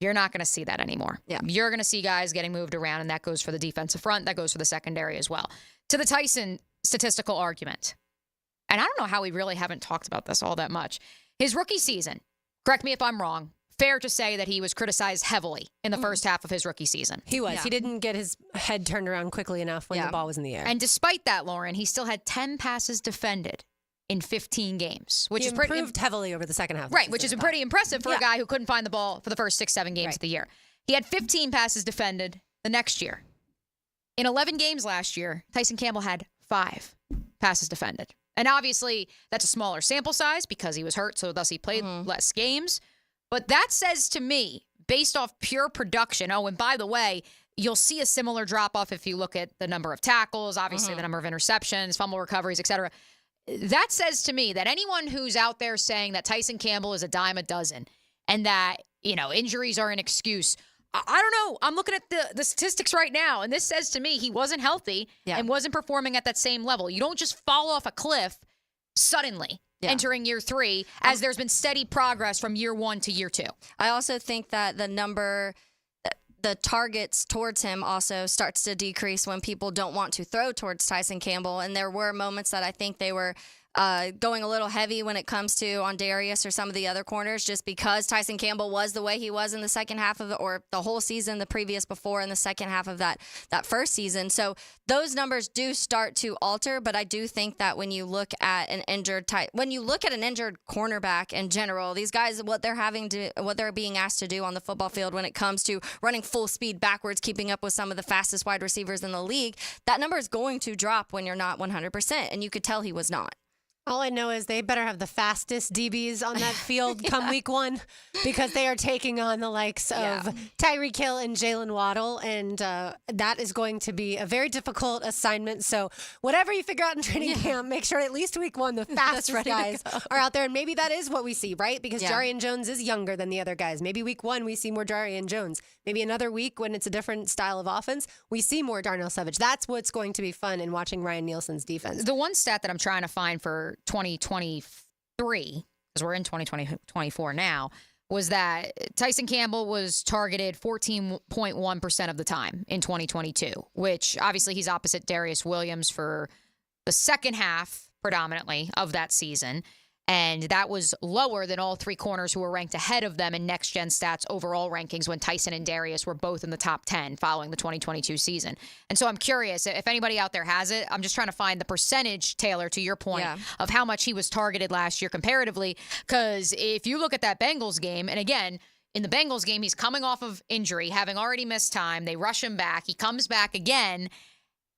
You're not going to see that anymore. Yeah. You're going to see guys getting moved around, and that goes for the defensive front. That goes for the secondary as well. To the Tyson statistical argument, and I don't know how we really haven't talked about this all that much. His rookie season, correct me if I'm wrong, fair to say that he was criticized heavily in the first half of his rookie season. He was. Yeah. He didn't get his head turned around quickly enough when the ball was in the air. And despite that, Lauren, he still had 10 passes defended in 15 games, which is improved heavily over the second half. Right, which is pretty impressive for a guy who couldn't find the ball for the first 6-7 games of the year. He had 15 passes defended the next year. In 11 games last year, Tyson Campbell had 5 passes defended. And obviously, that's a smaller sample size because he was hurt, so thus he played less games. But that says to me, based off pure production, and by the way, you'll see a similar drop-off if you look at the number of tackles, obviously the number of interceptions, fumble recoveries, et cetera. That says to me that anyone who's out there saying that Tyson Campbell is a dime a dozen and that, injuries are an excuse, I don't know. I'm looking at the statistics right now, and this says to me he wasn't healthy and wasn't performing at that same level. You don't just fall off a cliff suddenly. Entering year 3, as there's been steady progress from year 1 to year 2. I also think that the targets towards him also starts to decrease when people don't want to throw towards Tyson Campbell. And there were moments that I think they were going a little heavy when it comes to on Darius or some of the other corners, just because Tyson Campbell was the way he was in the second half of or the whole season, the previous before in the second half of that first season. So those numbers do start to alter, but I do think that when you look at an injured cornerback in general, these guys, what they're being asked to do on the football field when it comes to running full speed backwards, keeping up with some of the fastest wide receivers in the league, that number is going to drop when you're not 100%, and you could tell he was not. All I know is they better have the fastest DBs on that field come week 1 because they are taking on the likes of Tyreek Hill and Jalen Waddle, and that is going to be a very difficult assignment. So whatever you figure out in training camp, make sure at least week 1 the fastest guys are out there, and maybe that is what we see, right? Because Jarian Jones is younger than the other guys. Maybe week 1 we see more Jarian Jones. Maybe another week when it's a different style of offense, we see more Darnell Savage. That's what's going to be fun in watching Ryan Nielsen's defense. The one stat that I'm trying to find for 2023, because we're in 2024 now, was that Tyson Campbell was targeted 14.1% of the time in 2022, which obviously he's opposite Darius Williams for the second half predominantly of that season. And that was lower than all 3 corners who were ranked ahead of them in Next Gen Stats overall rankings when Tyson and Darius were both in the top 10 following the 2022 season. And so I'm curious if anybody out there has it. I'm just trying to find the percentage, Taylor, to your point, of how much he was targeted last year comparatively. Because if you look at that Bengals game, and again, in the Bengals game, he's coming off of injury, having already missed time. They rush him back. He comes back again.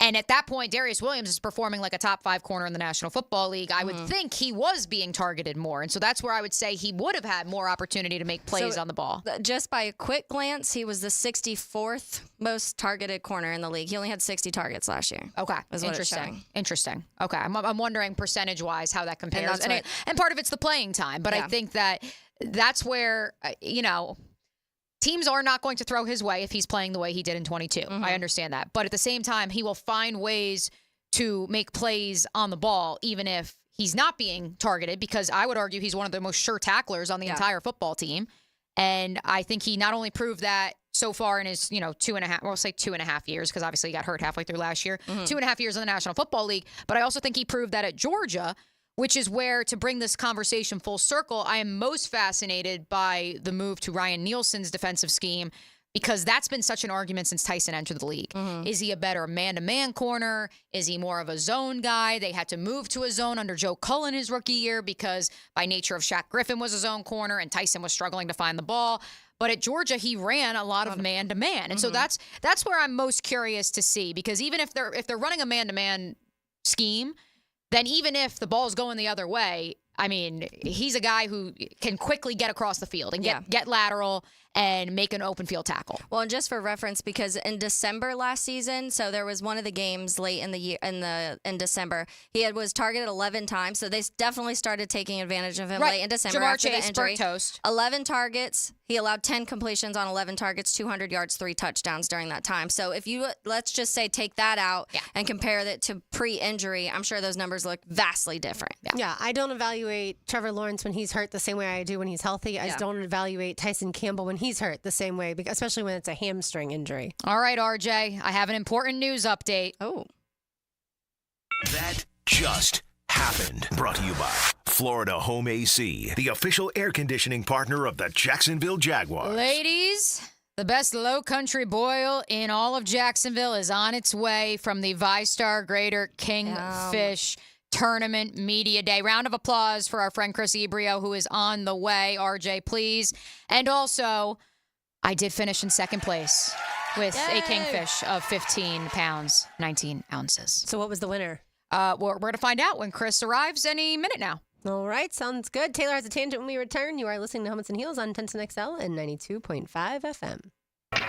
And at that point, Darius Williams is performing like a top 5 corner in the National Football League. I would think he was being targeted more. And so that's where I would say he would have had more opportunity to make plays on the ball. Just by a quick glance, he was the 64th most targeted corner in the league. He only had 60 targets last year. Okay. Interesting. Okay. I'm wondering percentage-wise how that compares. And part of it's the playing time. But I think that's where, teams are not going to throw his way if he's playing the way he did in 22. I understand that. But at the same time, he will find ways to make plays on the ball, even if he's not being targeted, because I would argue he's one of the most sure tacklers on the entire football team. And I think he not only proved that so far in his, 2.5 years, because obviously he got hurt halfway through last year, 2.5 years in the National Football League, but I also think he proved that at Georgia, which is where, to bring this conversation full circle, I am most fascinated by the move to Ryan Nielsen's defensive scheme, because that's been such an argument since Tyson entered the league. Is he a better man-to-man corner? Is he more of a zone guy? They had to move to a zone under Joe Cullen his rookie year because by nature of Shaq Griffin was a zone corner and Tyson was struggling to find the ball. But at Georgia, he ran a lot of man-to-man. And so that's where I'm most curious to see, because even if they're running a man-to-man scheme, then even if the ball's going the other way, I mean, he's a guy who can quickly get across the field and get lateral and make an open field tackle. Well, and just for reference, because in December last season, so there was one of the games late in the year in December, he was targeted 11 times. So they definitely started taking advantage of him late in December Jamar after Chase, the injury. burnt toast. 11 targets. He allowed 10 completions on 11 targets, 200 yards, 3 touchdowns during that time. So if you, let's just say, take that out and compare it to pre-injury, I'm sure those numbers look vastly different. Yeah, I don't evaluate Trevor Lawrence when he's hurt the same way I do when he's healthy. I just don't evaluate Tyson Campbell when he's hurt the same way, especially when it's a hamstring injury. All right, RJ, I have an important news update. Oh. That just happened. Brought to you by Florida Home AC, the official air conditioning partner of the Jacksonville Jaguars. Ladies, the best low country boil in all of Jacksonville is on its way from the ViStar Greater Kingfish Tournament Media Day. Round of applause for our friend Chris Ebrio, who is on the way. RJ, please. And also, I did finish in second place with a kingfish of 15 pounds, 19 ounces. So what was the winner? We're going to find out when Chris arrives any minute now. All right, sounds good. Taylor has a tangent when we return. You are listening to Helmets and Heels on 1010XL and 92.5 FM.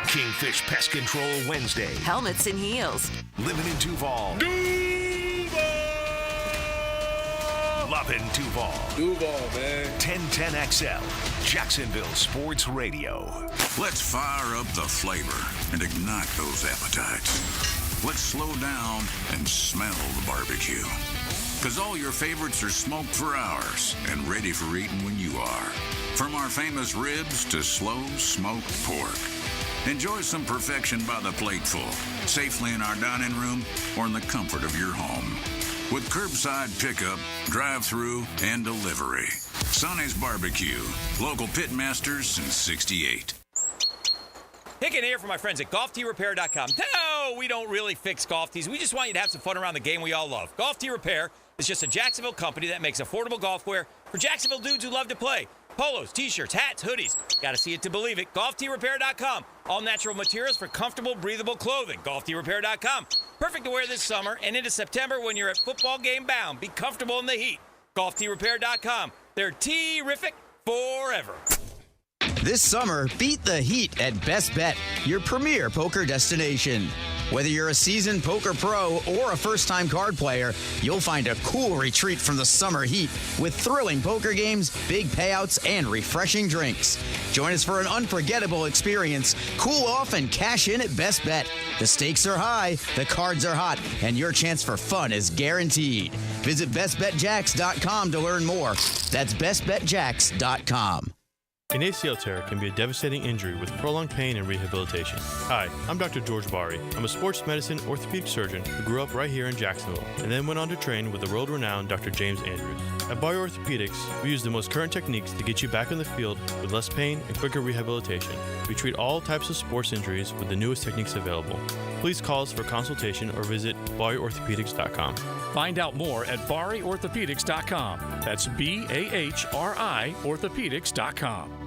Kingfish Pest Control Wednesday. Helmets and Heels. Living in Duval. Loving Duval. Duval, man. 1010XL. Jacksonville Sports Radio. Let's fire up the flavor and ignite those appetites. Let's slow down and smell the barbecue. Because all your favorites are smoked for hours and ready for eating when you are. From our famous ribs to slow smoked pork. Enjoy some perfection by the plateful, safely in our dining room or in the comfort of your home. With curbside pickup, drive-through, and delivery. Sonny's Barbecue. Local pitmasters since '68. Hicken here for my friends at GolfTeeRepair.com. No, we don't really fix golf tees. We just want you to have some fun around the game we all love. Golf Tee Repair is just a Jacksonville company that makes affordable golf wear for Jacksonville dudes who love to play. Polos, t-shirts, hats, hoodies. Gotta see it to believe it. GolfTeeRepair.com. All natural materials for comfortable, breathable clothing. GolfTeeRepair.com. Perfect to wear this summer and into September when you're at football game bound. Be comfortable in the heat. GolfTeeRepair.com. They're terrific forever. This summer, beat the heat at Best Bet, your premier poker destination. Whether you're a seasoned poker pro or a first-time card player, you'll find a cool retreat from the summer heat with thrilling poker games, big payouts, and refreshing drinks. Join us for an unforgettable experience. Cool off and cash in at Best Bet. The stakes are high, the cards are hot, and your chance for fun is guaranteed. Visit bestbetjacks.com to learn more. That's bestbetjacks.com. An ACL tear can be a devastating injury with prolonged pain and rehabilitation. Hi, I'm Dr. George Bari. I'm a sports medicine orthopedic surgeon who grew up right here in Jacksonville and then went on to train with the world-renowned Dr. James Andrews. At Bari Orthopedics, we use the most current techniques to get you back in the field with less pain and quicker rehabilitation. We treat all types of sports injuries with the newest techniques available. Please call us for consultation or visit BariOrthopedics.com. Find out more at BariOrthopedics.com. That's BAHRI Orthopedics.com.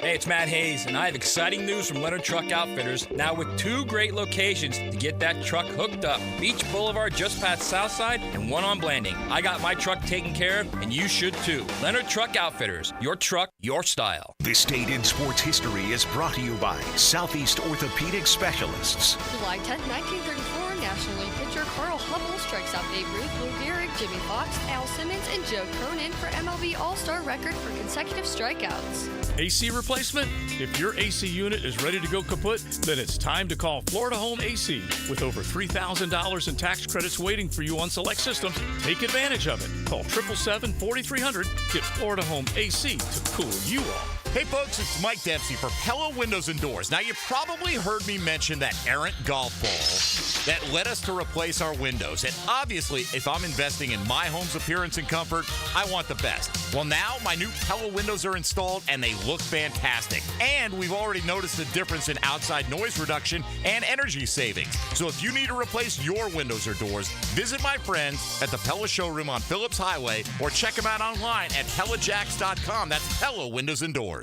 Hey, it's Matt Hayes, and I have exciting news from Leonard Truck Outfitters, now with 2 great locations to get that truck hooked up. Beach Boulevard just past Southside and one on Blanding. I got my truck taken care of, and you should too. Leonard Truck Outfitters, your truck, your style. This date in sports history is brought to you by Southeast Orthopedic Specialists. July 10, 1934, National League pitcher Carl Hubbell strikes out Babe Ruth, Lou Gehrig, Jimmy Fox, Al Simmons, and Joe Cronin for MLB All-Star record for consecutive strikeouts. AC replacement? If your AC unit is ready to go kaput, then it's time to call Florida Home AC. With over $3,000 in tax credits waiting for you on select systems, take advantage of it. Call 777-4300. Get Florida Home AC to cool you off. Hey folks, it's Mike Dempsey for Pella Windows and Doors. Now, you probably heard me mention that errant golf ball that led us to replace our windows. And obviously, if I'm investing in my home's appearance and comfort, I want the best. Well, now my new Pella windows are installed and they look fantastic. And we've already noticed a difference in outside noise reduction and energy savings. So if you need to replace your windows or doors, visit my friends at the Pella showroom on Phillips Highway or check them out online at PellaJacks.com. That's Pella Windows and Doors.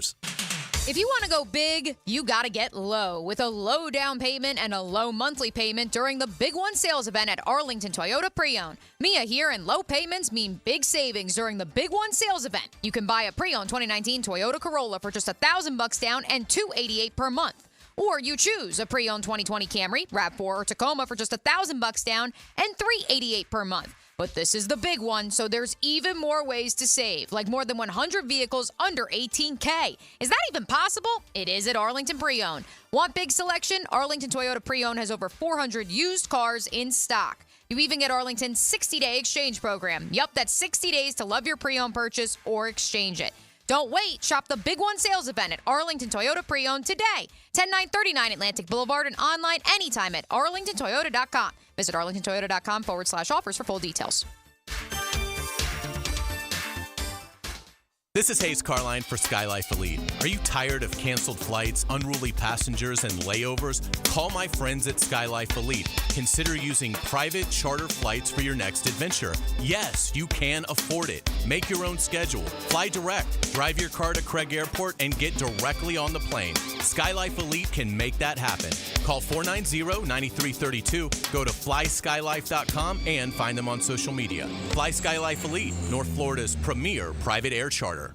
If you want to go big, you got to get low with a low down payment and a low monthly payment during the Big One sales event at Arlington Toyota Pre-Owned. Mia here, and low payments mean big savings during the Big One sales event. You can buy a pre-owned 2019 Toyota Corolla for just $1,000 down and $288 per month. Or you choose a pre-owned 2020 Camry, RAV4, or Tacoma for just $1,000 down and $388 per month. But this is the big one, so there's even more ways to save, like more than 100 vehicles under $18K. Is that even possible? It is at Arlington Pre-Owned. Want big selection? Arlington Toyota Pre-Owned has over 400 used cars in stock. You even get Arlington's 60-day exchange program. Yup, that's 60 days to love your pre-owned purchase or exchange it. Don't wait. Shop the Big One sales event at Arlington Toyota Pre-Owned today. 10939 Atlantic Boulevard and online anytime at arlingtontoyota.com. Visit arlingtontoyota.com/offers for full details. This is Hayes Carline for Skylife Elite. Are you tired of canceled flights, unruly passengers, and layovers? Call my friends at Skylife Elite. Consider using private charter flights for your next adventure. Yes, you can afford it. Make your own schedule. Fly direct. Drive your car to Craig Airport and get directly on the plane. Skylife Elite can make that happen. Call 490-9332. Go to flyskylife.com and find them on social media. Fly Skylife Elite, North Florida's premier private air charter.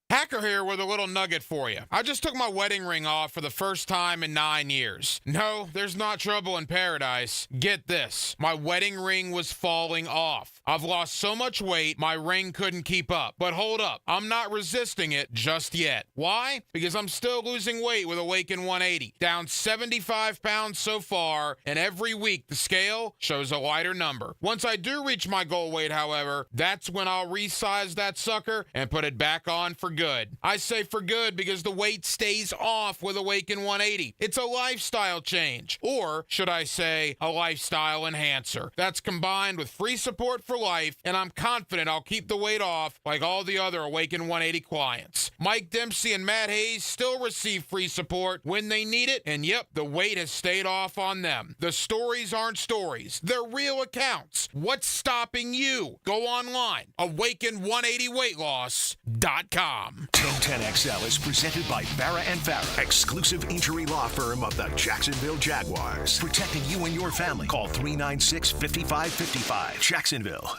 Hacker here with a little nugget for you. I just took my wedding ring off for the first time in 9 years. No, there's not trouble in paradise. Get this. My wedding ring was falling off. I've lost so much weight, my ring couldn't keep up. But hold up. I'm not resisting it just yet. Why? Because I'm still losing weight with Awaken 180. Down 75 pounds so far, and every week the scale shows a lighter number. Once I do reach my goal weight, however, that's when I'll resize that sucker and put it back on for good. I say for good because the weight stays off with Awaken 180. It's a lifestyle change, or should I say a lifestyle enhancer. That's combined with free support for life, and I'm confident I'll keep the weight off like all the other Awaken 180 clients. Mike Dempsey and Matt Hayes still receive free support when they need it, and yep, the weight has stayed off on them. The stories aren't stories. They're real accounts. What's stopping you? Go online, awaken180weightloss.com. 1010XL is presented by Barra & Farah, exclusive injury law firm of the Jacksonville Jaguars. Protecting you and your family. Call 396-5555. Jacksonville.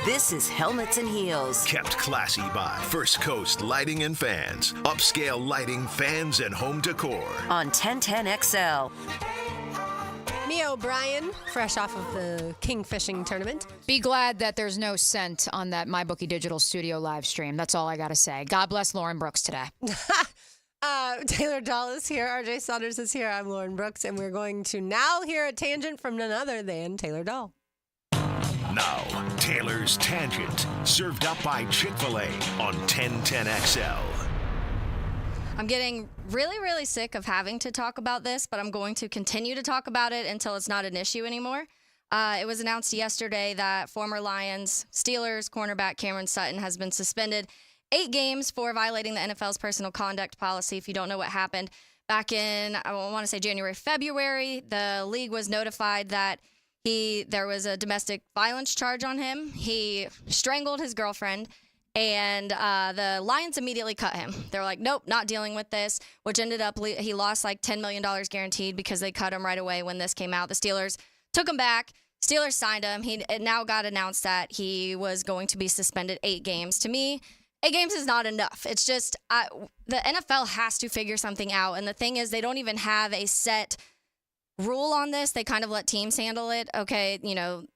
This is Helmets and Heels. Kept classy by First Coast Lighting and Fans. Upscale lighting, fans, and home decor. On 1010XL. Mia O'Brien, fresh off of the King Fishing tournament. Be glad that there's no scent on that MyBookie Digital Studio live stream. That's all I got to say. God bless Lauren Brooks today. Taylor Dahl is here. RJ Saunders is here. I'm Lauren Brooks, and we're going to now hear a tangent from none other than Taylor Dahl. Now, Taylor's Tangent, served up by Chick-fil-A on 1010XL. I'm getting really, really sick of having to talk about this, but I'm going to continue to talk about it until it's not an issue anymore. It was announced yesterday that former Lions, Steelers cornerback Cameron Sutton has been suspended 8 games for violating the NFL's personal conduct policy. If you don't know what happened, back in, I want to say January, February, the league was notified that there was a domestic violence charge on him. He strangled his girlfriend. And the Lions immediately cut him. They were like, nope, not dealing with this, which ended up he lost like $10 million guaranteed because they cut him right away when this came out. The Steelers took him back. Steelers signed him. It now got announced that he was going to be suspended 8 games. To me, 8 games is not enough. It's just the NFL has to figure something out. And the thing is, they don't even have a set rule on this. They kind of let teams handle it. Okay,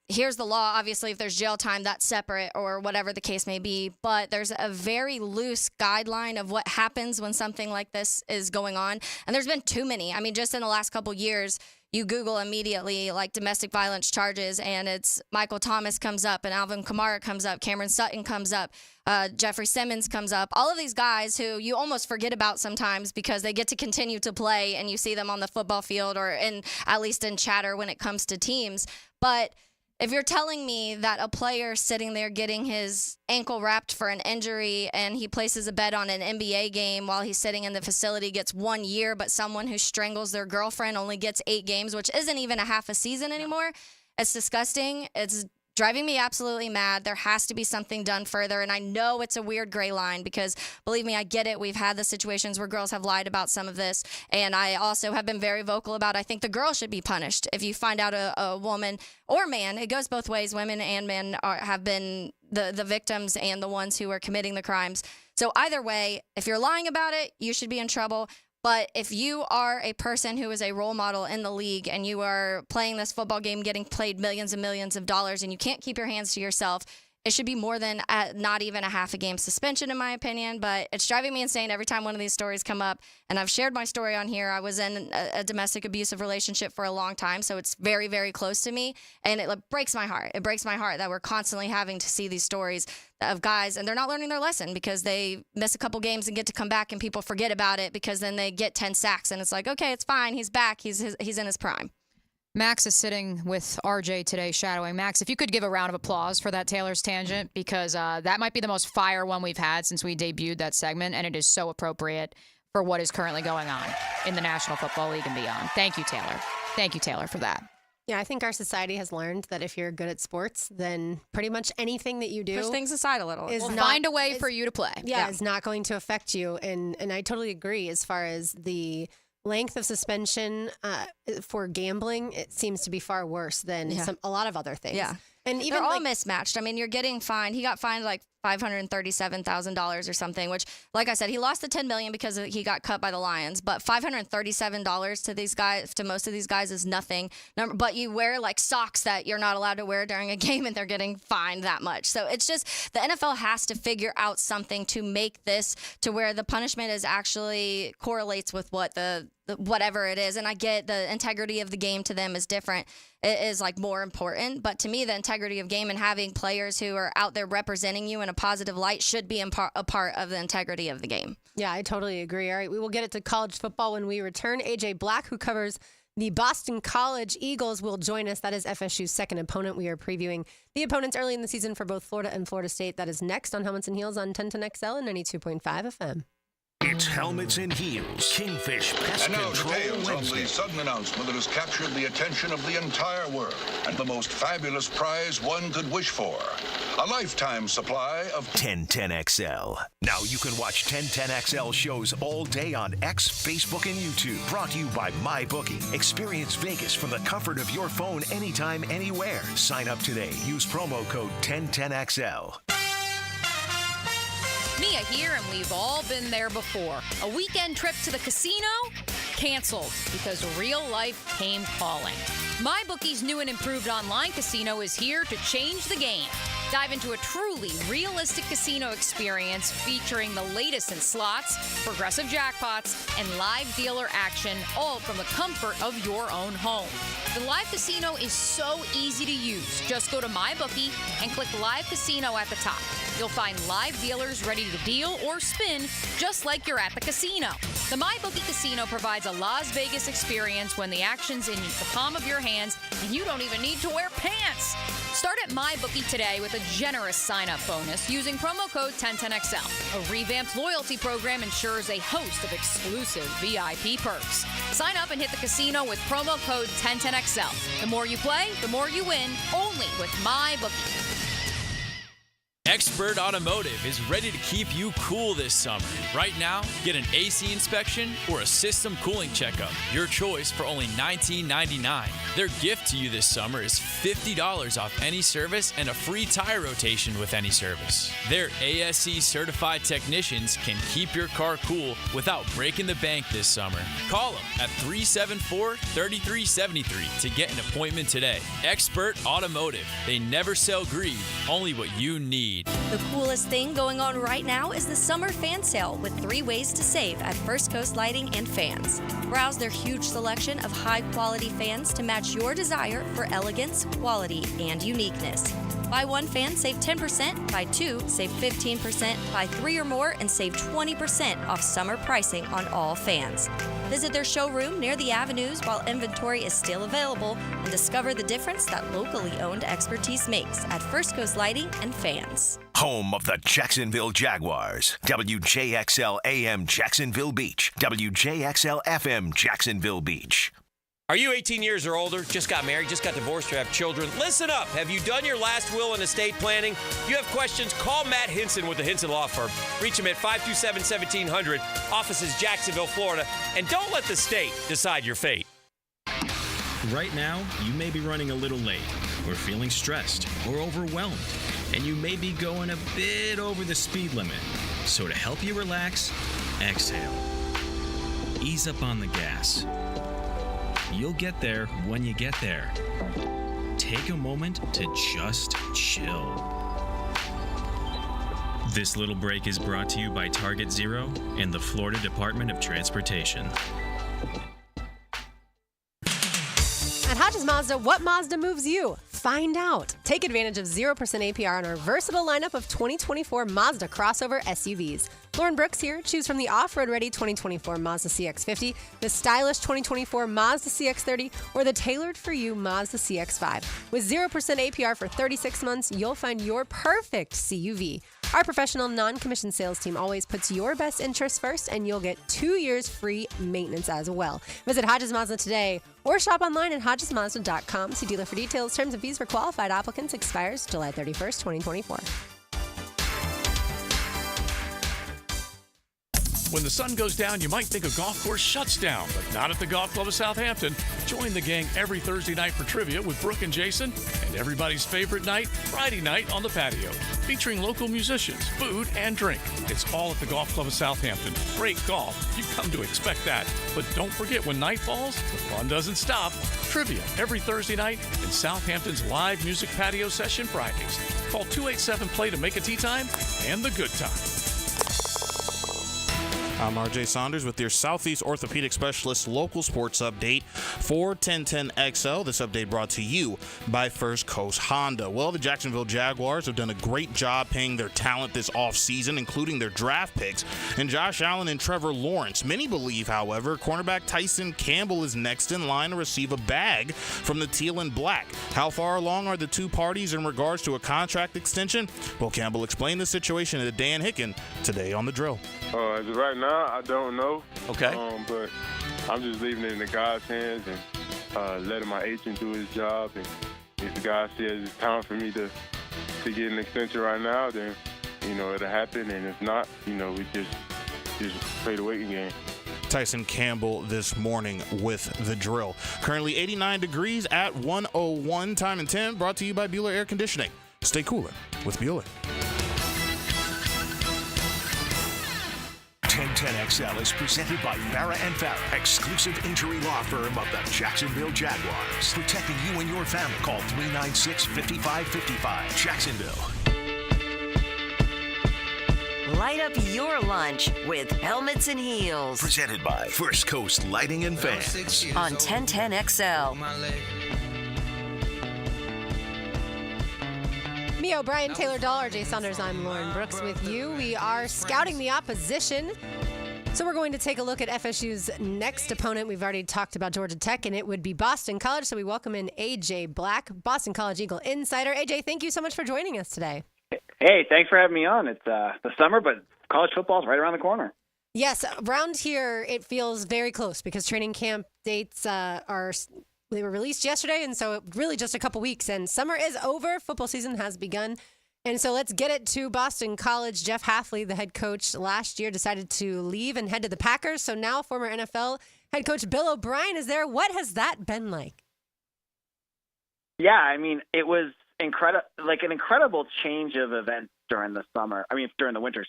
here's the law. Obviously, if there's jail time, that's separate or whatever the case may be. But there's a very loose guideline of what happens when something like this is going on. And there's been too many. I mean, just in the last couple years, you Google immediately like domestic violence charges, and it's Michael Thomas comes up, and Alvin Kamara comes up, Cameron Sutton comes up, Jeffrey Simmons comes up. All of these guys who you almost forget about sometimes because they get to continue to play, and you see them on the football field or at least in chatter when it comes to teams. But if you're telling me that a player sitting there getting his ankle wrapped for an injury and he places a bet on an NBA game while he's sitting in the facility gets 1 year, but someone who strangles their girlfriend only gets 8 games, which isn't even a half a season anymore, it's disgusting. It's driving me absolutely mad. There has to be something done further. And I know it's a weird gray line because, believe me, I get it. We've had the situations where girls have lied about some of this. And I also have been very vocal about I think the girl should be punished. If you find out a woman or man, it goes both ways. Women and men have been the victims and the ones who are committing the crimes. So either way, if you're lying about it, you should be in trouble. But if you are a person who is a role model in the league and you are playing this football game, getting paid millions and millions of dollars, and you can't keep your hands to yourself, it should be more than not even a half a game suspension, in my opinion. But it's driving me insane every time one of these stories come up. And I've shared my story on here. I was in a domestic abusive relationship for a long time, so it's very, very close to me. And it breaks my heart. It breaks my heart that we're constantly having to see these stories of guys, and they're not learning their lesson because they miss a couple games and get to come back, and people forget about it because then they get 10 sacks, and it's like, okay, it's fine. He's back. He's in his prime. Max is sitting with RJ today shadowing. Max, if you could give a round of applause for that Taylor's Tangent, because that might be the most fire one we've had since we debuted that segment, and it is so appropriate for what is currently going on in the National Football League and beyond. Thank you, Taylor. Thank you, Taylor, for that. Yeah, I think our society has learned that if you're good at sports, then pretty much anything that you do push things aside a little. We'll find a way for you to play. Yeah, it's not going to affect you. And I totally agree as far as the length of suspension for gambling. It seems to be far worse than a lot of other things. Yeah. And even they're all mismatched. I mean, you're getting fined. He got fined like $537,000 or something, which, like I said, he lost the $10 million because he got cut by the Lions. But $537 to these guys, to most of these guys, is nothing. But you wear like socks that you're not allowed to wear during a game, and they're getting fined that much. So it's just the NFL has to figure out something to make this to where the punishment is actually correlates with what the whatever it is. And I get the integrity of the game to them is different. It is like more important. But to me, the integrity of game and having players who are out there representing you in a positive light should be a part of the integrity of the game. Yeah, I totally agree. All right, we will get it to college football when we return. AJ Black, who covers the Boston College Eagles, will join us. That is FSU's second opponent. We are previewing the opponents early in the season for both Florida and Florida State. That is next on Helmets and Heels on 1010XL and 92.5 FM. It's Helmets and Heels, Kingfish Pest And now Control details of Wednesday. the sudden announcement that has captured the attention of the entire world and the most fabulous prize one could wish for. A lifetime supply of 1010XL. Now you can watch 1010XL shows all day on X, Facebook, and YouTube. Brought to you by MyBookie. Experience Vegas from the comfort of your phone anytime, anywhere. Sign up today. Use promo code 1010XL. Mia here, and we've all been there before. A weekend trip to the casino? Canceled because real life came calling. MyBookie's new and improved online casino is here to change the game. Dive into a truly realistic casino experience featuring the latest in slots, progressive jackpots, and live dealer action, all from the comfort of your own home. The live casino is so easy to use. Just go to MyBookie and click Live Casino at the top. You'll find live dealers ready to deal or spin just like you're at the casino. The MyBookie Casino provides a Las Vegas experience when the action's in the palm of your hands and you don't even need to wear pants. Start at MyBookie today with a generous sign-up bonus using promo code 1010XL. A revamped loyalty program ensures a host of exclusive VIP perks. Sign up and hit the casino with promo code 1010XL. The more you play, the more you win, only with MyBookie. Expert Automotive is ready to keep you cool this summer. Right now, get an AC inspection or a system cooling checkup. Your choice for only $19.99. Their gift to you this summer is $50 off any service and a free tire rotation with any service. Their ASE certified technicians can keep your car cool without breaking the bank this summer. Call them at 374-3373 to get an appointment today. Expert Automotive. They never sell greed, only what you need. The coolest thing going on right now is the summer fan sale with 3 ways to save at First Coast Lighting and Fans. Browse their huge selection of high-quality fans to match your desire for elegance, quality, and uniqueness. Buy 1 fan, save 10%. Buy 2, save 15%. Buy 3 or more and save 20% off summer pricing on all fans. Visit their showroom near the avenues while inventory is still available and discover the difference that locally owned expertise makes at First Coast Lighting and Fans. Home of the Jacksonville Jaguars. WJXL AM Jacksonville Beach. WJXL FM Jacksonville Beach. Are you 18 years or older, just got married, just got divorced, or have children? Listen up. Have you done your last will and estate planning? If you have questions, call Matt Hinson with the Hinson Law Firm. Reach him at 527-1700. Office is Jacksonville, Florida. And don't let the state decide your fate. Right now, you may be running a little late, or feeling stressed, or overwhelmed, and you may be going a bit over the speed limit. So to help you relax, exhale. Ease up on the gas. You'll get there when you get there. Take a moment to just chill. This little break is brought to you by Target Zero and the Florida Department of Transportation. At Hodges Mazda, what Mazda moves you? Find out. Take advantage of 0% APR on our versatile lineup of 2024 Mazda crossover SUVs. Lauren Brooks here. Choose from the off-road ready 2024 Mazda CX-50, the stylish 2024 Mazda CX-30, or the tailored for you Mazda CX-5. With 0% APR for 36 months, you'll find your perfect CUV. Our professional non-commissioned sales team always puts your best interests first, and you'll get 2 years free maintenance as well. Visit Hodges Mazda today or shop online at hodgesmazda.com. See dealer for details. Terms and fees for qualified applicants expires July 31st, 2024. When the sun goes down, you might think a golf course shuts down, but not at the Golf Club of Southampton. Join the gang every Thursday night for trivia with Brooke and Jason, and everybody's favorite night, Friday night on the patio, featuring local musicians, food, and drink. It's all at the Golf Club of Southampton. Great golf. You've come to expect that. But don't forget, when night falls, the fun doesn't stop. Trivia every Thursday night and Southampton's live music patio session Fridays. Call 287-PLAY to make a tee time and the good time. I'm RJ Saunders with your Southeast Orthopedic Specialist local sports update for 1010XL. This update brought to you by First Coast Honda. Well, the Jacksonville Jaguars have done a great job paying their talent this offseason, including their draft picks, and Josh Allen and Trevor Lawrence. Many believe, however, cornerback Tyson Campbell is next in line to receive a bag from the Teal and Black. How far along are the two parties in regards to a contract extension? Well, Campbell explained the situation to Dan Hicken today on The Drill. As of right now, now, I don't know. Okay. But I'm just leaving it in the God's hands and letting my agent do his job. And if God says it's time for me to get an extension right now, then, it'll happen. And if not, we just play the waiting game. Tyson Campbell this morning with the drill. Currently 89 degrees at 101. Time and 10 brought to you by Bueller Air Conditioning. Stay cooler with Bueller. 1010XL is presented by Farah and Farah, exclusive injury law firm of the Jacksonville Jaguars. Protecting you and your family. Call 396-5555. Jacksonville. Light up your lunch with Helmets and Heels. Presented by First Coast Lighting and Fans. On 1010XL. Mio, Brian, Taylor Dahl, RJ Saunders, I'm Lauren Brooks with you. We are scouting the opposition. So we're going to take a look at FSU's next opponent. We've already talked about Georgia Tech, and it would be Boston College. So we welcome in AJ Black, Boston College Eagle Insider. AJ, thank you so much for joining us today. Hey, thanks for having me on. It's the summer, but college football is right around the corner. Yes, around here it feels very close because training camp dates they were released yesterday, and so really just a couple weeks, and summer is over. Football season has begun. And so let's get it to Boston College. Jeff Hafley, the head coach last year, decided to leave and head to the Packers. So now former NFL head coach Bill O'Brien is there. What has that been like? Yeah, I mean, it was an incredible change of events during the winter,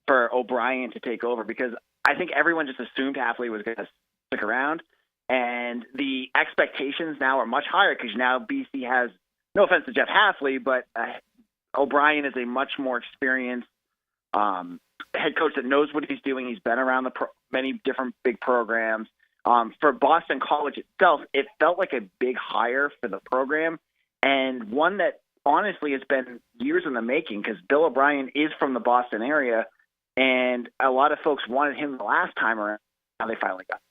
for O'Brien to take over, because I think everyone just assumed Hafley was going to stick around, and the expectations now are much higher because now BC has, no offense to Jeff Hafley, but O'Brien is a much more experienced head coach that knows what he's doing. He's been around many different big programs. For Boston College itself, it felt like a big hire for the program, and one that honestly has been years in the making, because Bill O'Brien is from the Boston area, and a lot of folks wanted him the last time around. Now they finally got him.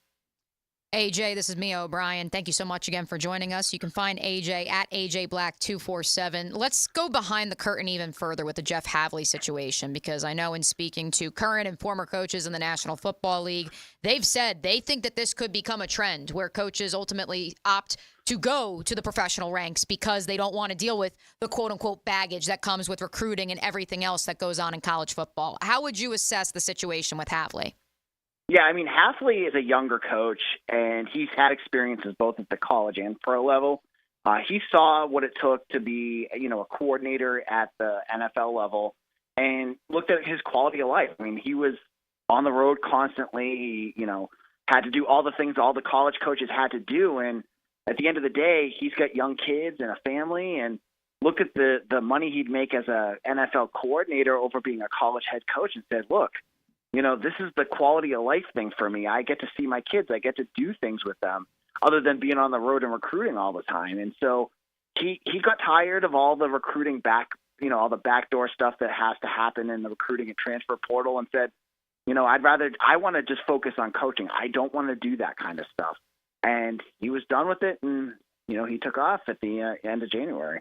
AJ, this is Mia O'Brien. Thank you so much again for joining us. You can find AJ at AJBlack247. Let's go behind the curtain even further with the Jeff Hafley situation, because I know in speaking to current and former coaches in the National Football League, they've said they think that this could become a trend where coaches ultimately opt to go to the professional ranks because they don't want to deal with the quote-unquote baggage that comes with recruiting and everything else that goes on in college football. How would you assess the situation with Hafley? Yeah, I mean, Hafley is a younger coach, and he's had experiences both at the college and pro level. He saw what it took to be, a coordinator at the NFL level, and looked at his quality of life. I mean, he was on the road constantly. He, had to do all the things all the college coaches had to do, and at the end of the day, he's got young kids and a family, and looked at the money he'd make as a NFL coordinator over being a college head coach, and said, look, this is the quality of life thing for me. I get to see my kids. I get to do things with them other than being on the road and recruiting all the time. And so he got tired of all the recruiting all the backdoor stuff that has to happen in the recruiting and transfer portal, and said, I want to just focus on coaching. I don't want to do that kind of stuff. And he was done with it, and, he took off at the end of January.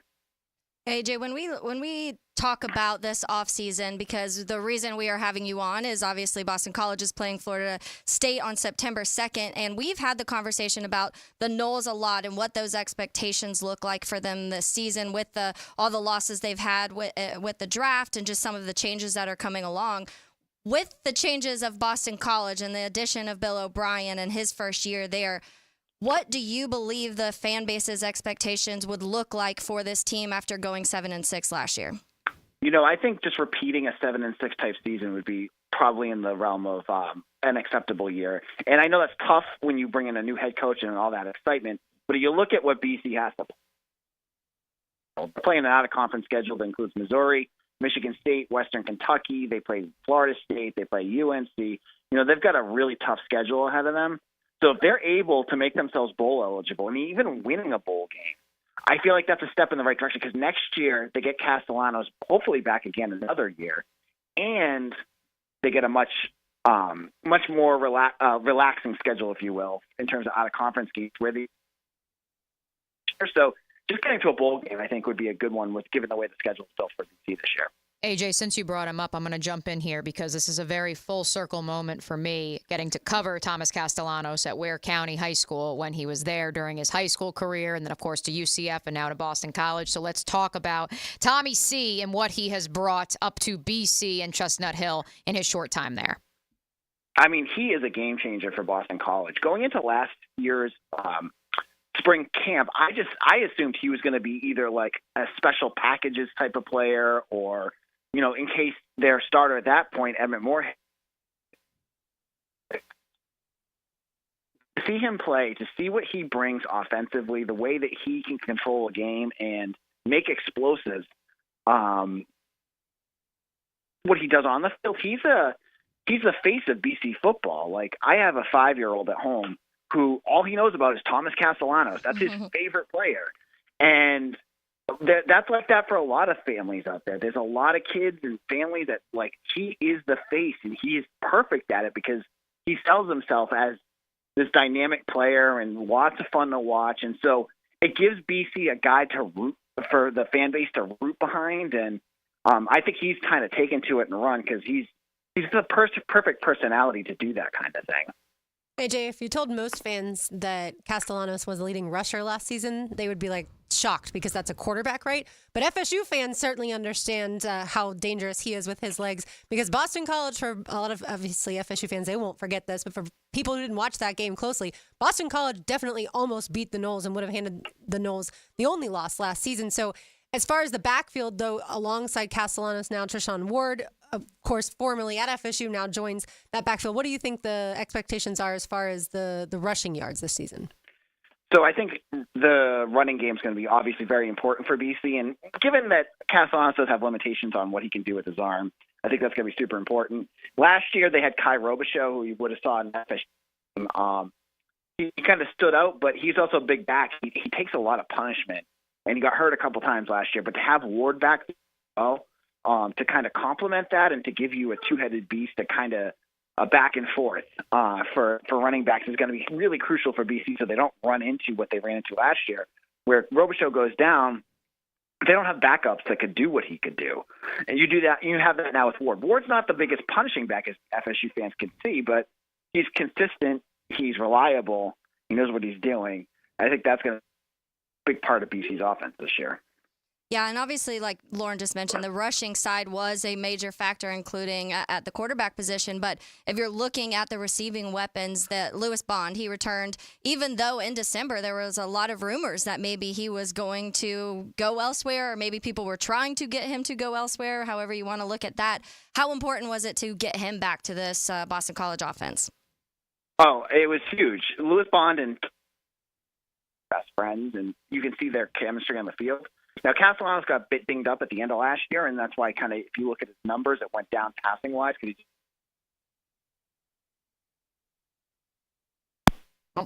AJ, when we talk about this offseason, because the reason we are having you on is obviously Boston College is playing Florida State on September 2nd, and we've had the conversation about the Noles a lot and what those expectations look like for them this season with all the losses they've had with the draft and just some of the changes that are coming along. With the changes of Boston College and the addition of Bill O'Brien and his first year there, what do you believe the fan base's expectations would look like for this team after going 7-6 last year? I think just repeating a 7-6 type season would be probably in the realm of an acceptable year. And I know that's tough when you bring in a new head coach and all that excitement, but if you look at what BC has to play, playing an out-of-conference schedule that includes Missouri, Michigan State, Western Kentucky. They play Florida State. They play UNC. They've got a really tough schedule ahead of them. So if they're able to make themselves bowl eligible, and even winning a bowl game, I feel like that's a step in the right direction, because next year they get Castellanos hopefully back again another year, and they get a much more relaxing schedule, if you will, in terms of out-of-conference games. So just getting to a bowl game, I think, would be a good one, given the way the schedule is built for BC this year. AJ, since you brought him up, I'm going to jump in here because this is a very full circle moment for me, getting to cover Thomas Castellanos at Ware County High School when he was there during his high school career, and then, of course, to UCF and now to Boston College. So let's talk about Tommy C and what he has brought up to BC and Chestnut Hill in his short time there. I mean, he is a game changer for Boston College. Going into last year's spring camp, I assumed he was going to be either like a special packages type of player or, you know, in case their starter at that point, Emmett Moore. To see him play, to see what he brings offensively, the way that he can control a game and make explosives, what he does on the field, he's the face of BC football. Like, I have a 5-year-old at home who all he knows about is Thomas Castellanos. That's his favorite player. And that's like that for a lot of families out there. There's a lot of kids and families that, like, he is the face, and he is perfect at it because he sells himself as this dynamic player and lots of fun to watch. And so it gives BC a guy to root for, the fan base to root behind. And I think he's kind of taken to it and run because he's the perfect personality to do that kind of thing. AJ, if you told most fans that Castellanos was a leading rusher last season, they would be like shocked because that's a quarterback, right? But FSU fans certainly understand how dangerous he is with his legs because Boston College, for a lot of obviously FSU fans, they won't forget this, but for people who didn't watch that game closely, Boston College definitely almost beat the Noles and would have handed the Noles the only loss last season. So as far as the backfield, though, alongside Castellanos now, Treshawn Ward, of course, formerly at FSU, now joins that backfield. What do you think the expectations are as far as the rushing yards this season? So I think the running game is going to be obviously very important for BC. And given that Castellanos does have limitations on what he can do with his arm, I think that's going to be super important. Last year, they had Kai Robichaux, who you would have saw in FSU. He kind of stood out, but he's also a big back. He takes a lot of punishment. And he got hurt a couple times last year. But to have Ward back, to kind of complement that and to give you a two-headed beast, to kind of a back and forth for running backs is going to be really crucial for BC, so they don't run into what they ran into last year, where Robichaux goes down. They don't have backups that could do what he could do, and you do that. You have that now with Ward. Ward's not the biggest punishing back, as FSU fans can see, but he's consistent. He's reliable. He knows what he's doing. I think that's going to big part of BC's offense this year. Yeah, and obviously, like Lauren just mentioned, the rushing side was a major factor, including at the quarterback position. But if you're looking at the receiving weapons, that Lewis Bond, he returned, even though in December there was a lot of rumors that maybe he was going to go elsewhere, or maybe people were trying to get him to go elsewhere, however you want to look at that. How important was it to get him back to this Boston College offense? Oh, it was huge. Lewis Bond and best friends, and you can see their chemistry on the field. Now, Castellanos got a bit dinged up at the end of last year, and that's why kind of, if you look at his numbers, it went down passing-wise. I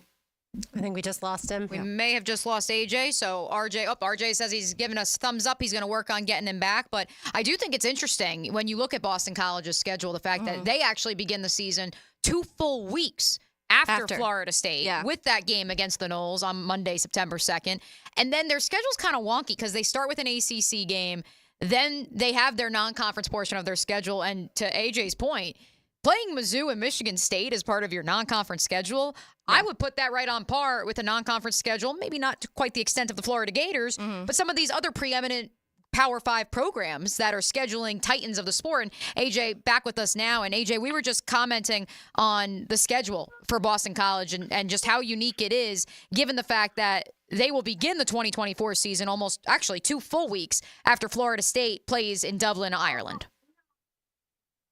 think we just lost him. We may have just lost AJ. So RJ says he's giving us thumbs up. He's going to work on getting him back. But I do think it's interesting when you look at Boston College's schedule, the fact that they actually begin the season 2 full weeks after Florida State with that game against the Noles on Monday, September 2nd. And then their schedule's kind of wonky because they start with an ACC game. Then they have their non-conference portion of their schedule. And to AJ's point, playing Mizzou and Michigan State as part of your non-conference schedule, I would put that right on par with a non-conference schedule. Maybe not to quite the extent of the Florida Gators, but some of these other preeminent Power 5 programs that are scheduling titans of the sport. And AJ, back with us now. And AJ, we were just commenting on the schedule for Boston College and just how unique it is, given the fact that they will begin the 2024 season almost actually 2 full weeks after Florida State plays in Dublin, Ireland.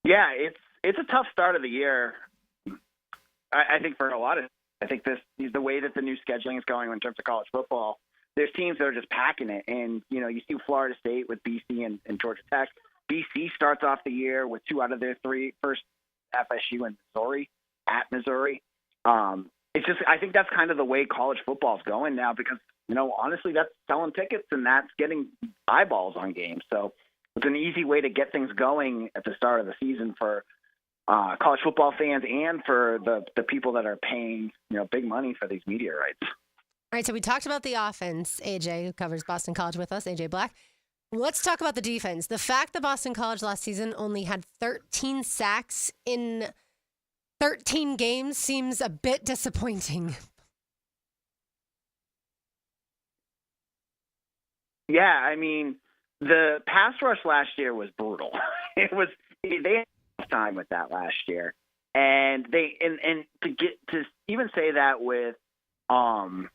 Yeah, it's a tough start of the year. I think for a lot of, I think this is the way that the new scheduling is going in terms of college football. There's teams that are just packing it. And, you know, you see Florida State with BC and Georgia Tech. BC starts off the year with 2 out of their 3, first FSU and Missouri, at Missouri. It's just, I think that's kind of the way college football is going now because, you know, honestly, that's selling tickets and that's getting eyeballs on games. So it's an easy way to get things going at the start of the season for college football fans and for the people that are paying, you know, big money for these media rights. All right, so we talked about the offense. AJ, who covers Boston College with us, AJ Black. Let's talk about the defense. The fact that Boston College last season only had 13 sacks in 13 games seems a bit disappointing. Yeah, I mean, the pass rush last year was brutal. They had a tough time with that last year, and to even say that with Donovan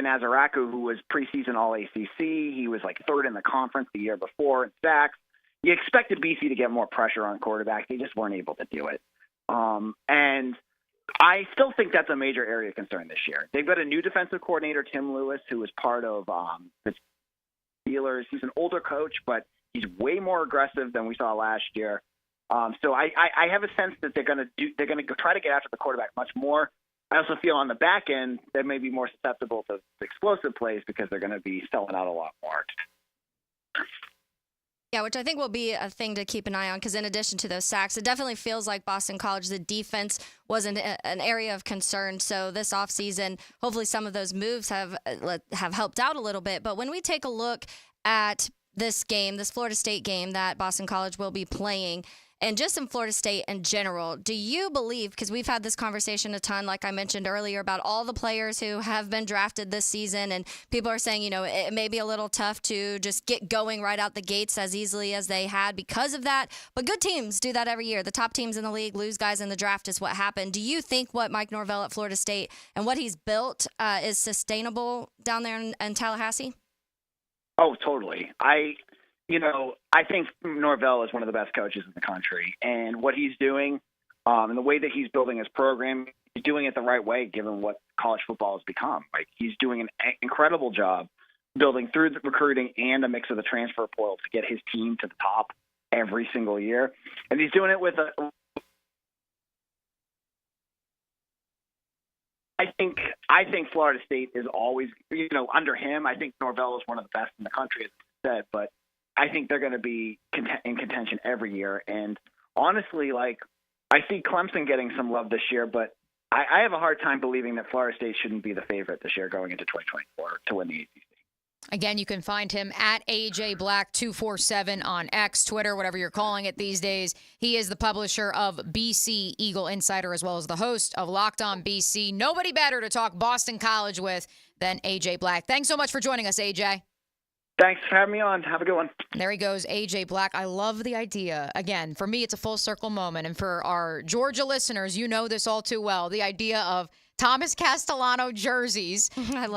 Azaraku, who was preseason All ACC, he was like third in the conference the year before in sacks. You expected BC to get more pressure on quarterback. They just weren't able to do it, and I still think that's a major area of concern this year. They've got a new defensive coordinator, Tim Lewis, who was part of the Steelers. He's an older coach, but he's way more aggressive than we saw last year. So I have a sense that they're going to try to get after the quarterback much more. I also feel on the back end they may be more susceptible to explosive plays because they're going to be selling out a lot more. Yeah, which I think will be a thing to keep an eye on because in addition to those sacks, it definitely feels like Boston College, the defense wasn't an area of concern. So this offseason, hopefully some of those moves have helped out a little bit. But when we take a look at this game, this Florida State game that Boston College will be playing, and just in Florida State in general, do you believe, because we've had this conversation a ton, like I mentioned earlier, about all the players who have been drafted this season, and people are saying, it may be a little tough to just get going right out the gates as easily as they had because of that. But good teams do that every year. The top teams in the league lose guys in the draft is what happened. Do you think what Mike Norvell at Florida State and what he's built is sustainable down there in Tallahassee? Oh, totally. I think Norvell is one of the best coaches in the country, and what he's doing and the way that he's building his program, he's doing it the right way given what college football has become. Like, he's doing an incredible job building through the recruiting and a mix of the transfer portal to get his team to the top every single year. And he's doing it with I think Florida State is always, under him, I think Norvell is one of the best in the country, as I said, but I think they're going to be in contention every year. And honestly, I see Clemson getting some love this year, but I have a hard time believing that Florida State shouldn't be the favorite this year going into 2024 to win the ACC. Again, you can find him at AJ Black 247 on X, Twitter, whatever you're calling it these days. He is the publisher of BC Eagle Insider as well as the host of Locked On BC. Nobody better to talk Boston College with than AJ Black. Thanks so much for joining us, AJ. Thanks for having me on. Have a good one. There he goes, AJ Black. I love the idea. Again, for me, it's a full circle moment. And for our Georgia listeners, you know this all too well. The idea of Thomas Castellano jerseys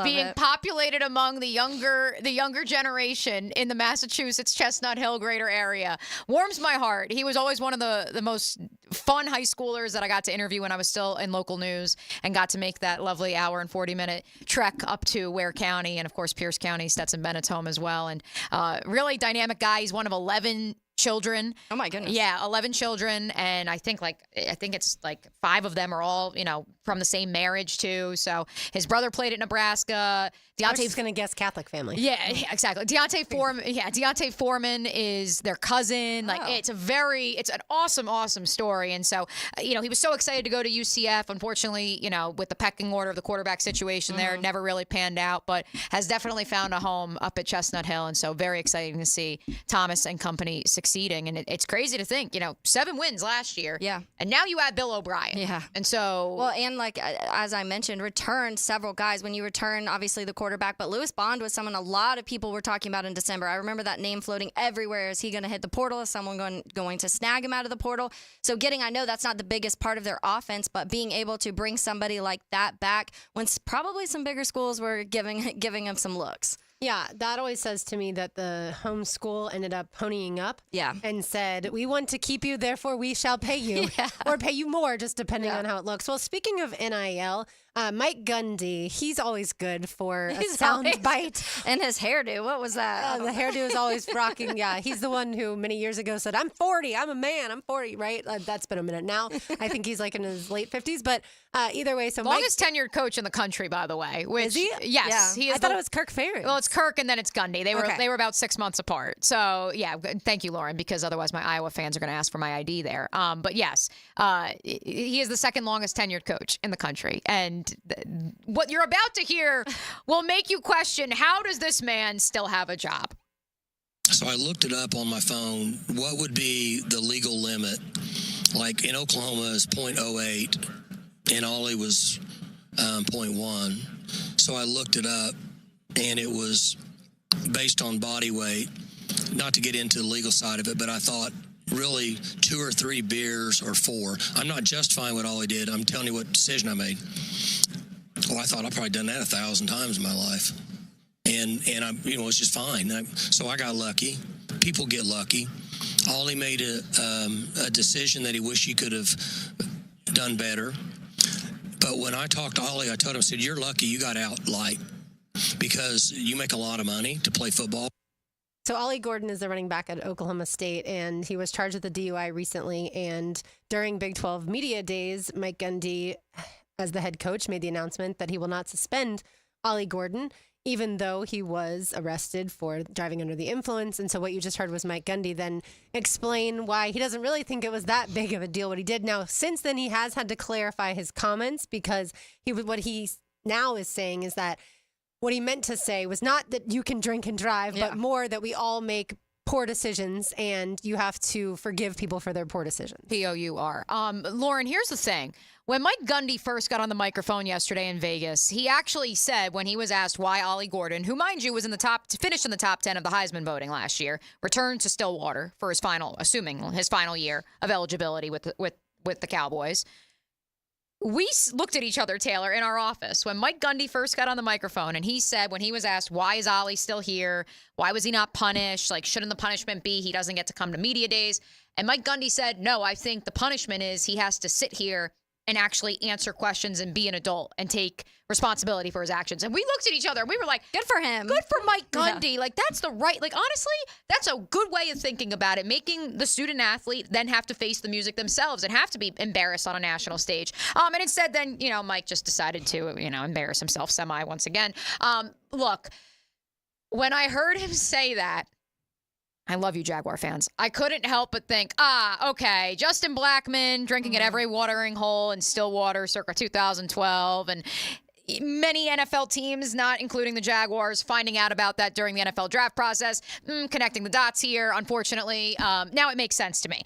being populated among the younger generation in the Massachusetts Chestnut Hill greater area warms my heart. He was always one of the most fun high schoolers that I got to interview when I was still in local news and got to make that lovely hour and 40-minute trek up to Ware County and, of course, Pierce County, Stetson Bennett's home as well. And really dynamic guy. He's one of 11 children. Oh my goodness. Yeah, 11 children, and I think it's 5 of them are all, from the same marriage too. So his brother played at Nebraska. Deontay's going to guess Catholic family. Yeah, exactly. Deontay Foreman is their cousin. It's an awesome story. And so, he was so excited to go to UCF. Unfortunately, with the pecking order of the quarterback situation there, it never really panned out, but has definitely found a home up at Chestnut Hill. And so very exciting to see Thomas and company succeeding. And it's crazy to think, 7 wins last year. Yeah. And now you add Bill O'Brien. Yeah. And so. Well, and as I mentioned, returned several guys. When you return, obviously the quarterback, but Lewis Bond was someone a lot of people were talking about in December. I remember that name floating everywhere. Is he going to hit the portal? Is someone going to snag him out of the portal? So I know that's not the biggest part of their offense, but being able to bring somebody like that back when probably some bigger schools were giving him some looks. Yeah, that always says to me that the home school ended up ponying up and said, we want to keep you, therefore we shall pay you or pay you more, just depending on how it looks. Well, speaking of NIL, Mike Gundy, he's always good for a sound bite. And his hairdo, what was that? The hairdo is always rocking. Yeah, he's the one who many years ago said, I'm 40, I'm a man, I'm 40, right? That's been a minute now. I think he's in his late 50s, but either way. So longest tenured coach in the country, by the way. Is he? Yes. Yeah. I thought it was Kirk Ferentz. Well, it's Kirk and then it's Gundy. They were about 6 months apart. So, yeah, thank you, Lauren, because otherwise my Iowa fans are going to ask for my ID there. But yes, he is the second longest tenured coach in the country. And what you're about to hear will make you question, how does this man still have a job? So I looked it up on my phone. What would be the legal limit? Like in Oklahoma is 0.08, and Ollie was 0.1. So I looked it up, and it was based on body weight. Not to get into the legal side of it, but I thought really 2 or 3 beers or 4. I'm not justifying what Ollie did. I'm telling you what decision I made. Well, I thought I've probably done that 1,000 times in my life. And I, it's just fine. So I got lucky. People get lucky. Ollie made a decision that he wished he could have done better. But when I talked to Ollie, I told him, I said, you're lucky you got out light because you make a lot of money to play football. So Ollie Gordon is the running back at Oklahoma State, and he was charged with a DUI recently. And during Big 12 media days, Mike Gundy, as the head coach, made the announcement that he will not suspend Ollie Gordon, even though he was arrested for driving under the influence. And so what you just heard was Mike Gundy then explain why he doesn't really think it was that big of a deal what he did. Now, since then, he has had to clarify his comments because what he now is saying is that what he meant to say was not that you can drink and drive, but more that we all make poor decisions and you have to forgive people for their poor decisions. P-O-U-R. Lauren, here's the thing. When Mike Gundy first got on the microphone yesterday in Vegas, he actually said when he was asked why Ollie Gordon, who, mind you, was finished in the top 10 of the Heisman voting last year, returned to Stillwater for his final year of eligibility with the Cowboys. We looked at each other, Taylor, in our office when Mike Gundy first got on the microphone, and he said when he was asked, why is Ollie still here? Why was he not punished? Like, shouldn't the punishment be he doesn't get to come to media days? And Mike Gundy said, no, I think the punishment is he has to sit here and actually answer questions and be an adult and take responsibility for his actions. And we looked at each other and we were like, good for him. Good for Mike Gundy. Yeah. Like, that's the right, like, honestly, that's a good way of thinking about it. Making the student athlete then have to face the music themselves and have to be embarrassed on a national stage. And instead then, Mike just decided to, embarrass himself semi once again. Look, when I heard him say that, I love you, Jaguar fans. I couldn't help but think, okay, Justin Blackmon drinking at every watering hole in Stillwater circa 2012, and many NFL teams, not including the Jaguars, finding out about that during the NFL draft process, connecting the dots here, unfortunately. Now it makes sense to me,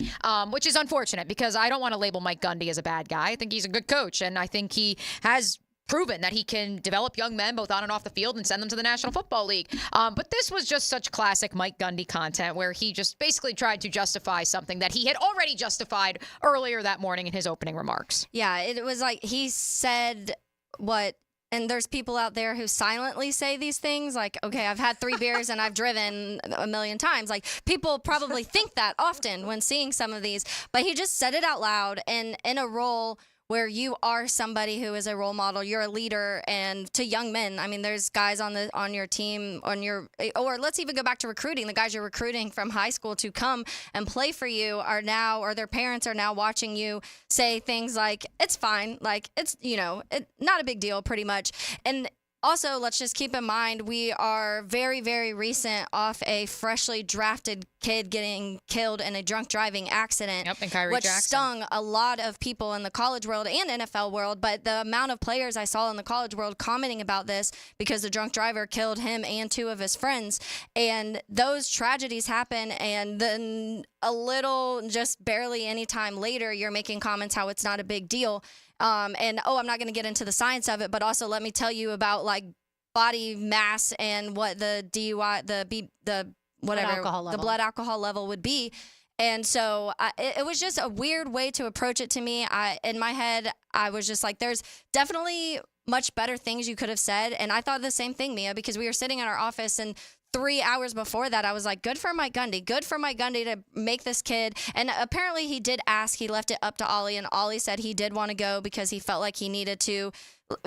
which is unfortunate because I don't want to label Mike Gundy as a bad guy. I think he's a good coach, and I think he has proven that he can develop young men both on and off the field and send them to the National Football League. But this was just such classic Mike Gundy content where he just basically tried to justify something that he had already justified earlier that morning in his opening remarks. Yeah, it was like he said what, and there's people out there who silently say these things like, okay, I've had 3 beers and I've driven a million times. Like, people probably think that often when seeing some of these, but he just said it out loud and in a role where you are somebody who is a role model, you're a leader, and to young men, I mean, there's guys on your team, or let's even go back to recruiting. The guys you're recruiting from high school to come and play for you are now, or their parents are now watching you say things like, it's fine, like, it's, not a big deal, pretty much. And also, let's just keep in mind, we are very, very recent off a freshly drafted kid getting killed in a drunk driving accident, and Kyrie which Jackson stung a lot of people in the college world and NFL world. But the amount of players I saw in the college world commenting about this because the drunk driver killed him and 2 of his friends. And those tragedies happen, and then a little, just barely any time later, you're making comments how it's not a big deal. I'm not going to get into the science of it, but also let me tell you about like body mass and what the DUI, the blood alcohol level would be. And so it was just a weird way to approach it to me. In my head, I was just like, there's definitely much better things you could have said. And I thought the same thing, Mia, because we were sitting in our office and 3 hours before that, I was like, good for Mike Gundy to make this kid. And apparently he did ask, he left it up to Ollie, and Ollie said he did want to go because he felt like he needed to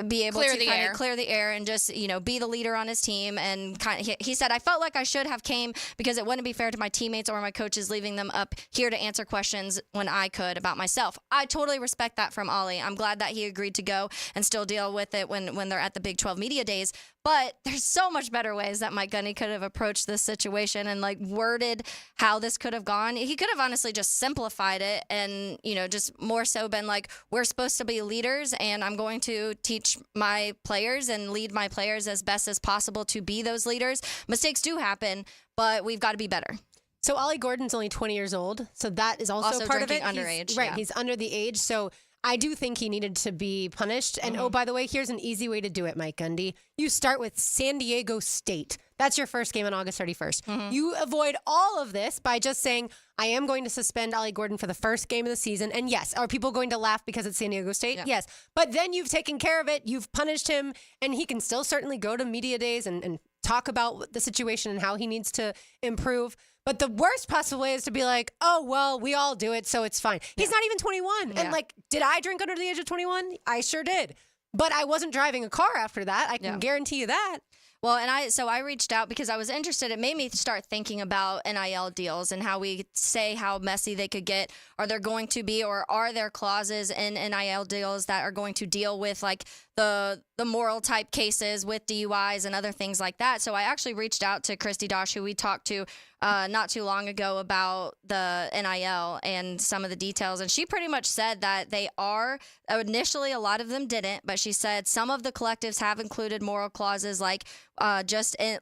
be able to kind of clear the air and just, be the leader on his team. And he said, I felt like I should have came because it wouldn't be fair to my teammates or my coaches leaving them up here to answer questions when I could about myself. I totally respect that from Ollie. I'm glad that he agreed to go and still deal with it when they're at the Big 12 media days. But there's so much better ways that Mike Gundy could have approached this situation and like worded how this could have gone. He could have honestly just simplified it and, just more so been like, we're supposed to be leaders and I'm going to teach my players and lead my players as best as possible to be those leaders. Mistakes do happen, but we've got to be better. So Ollie Gordon's only 20 years old, so that is also part of it. Underage, Right, he's under the age, so I do think he needed to be punished. And oh, by the way, here's an easy way to do it, Mike Gundy. You start with San Diego State. That's your first game on August 31st. You avoid all of this by just saying, I am going to suspend Ollie Gordon for the first game of the season. And yes, are people going to laugh because it's San Diego State? Yeah. Yes. But then you've taken care of it. You've punished him. And he can still certainly go to media days and talk about the situation and how he needs to improve. But the worst possible way is to be like, oh, well, we all do it, so it's fine. He's not even 21. And like, did I drink under the age of 21? I sure did. But I wasn't driving a car after that. I can guarantee you that. Well, and I reached out because I was interested. It made me start thinking about NIL deals and how we say how messy they could get. Are there going to be, or are there clauses in NIL deals that are going to deal with like the moral type cases with DUIs and other things like that? So I actually reached out to Christy Dosh, who we talked to not too long ago about the NIL and some of the details. And she pretty much said that they are, initially a lot of them didn't, but she said some of the collectives have included moral clauses like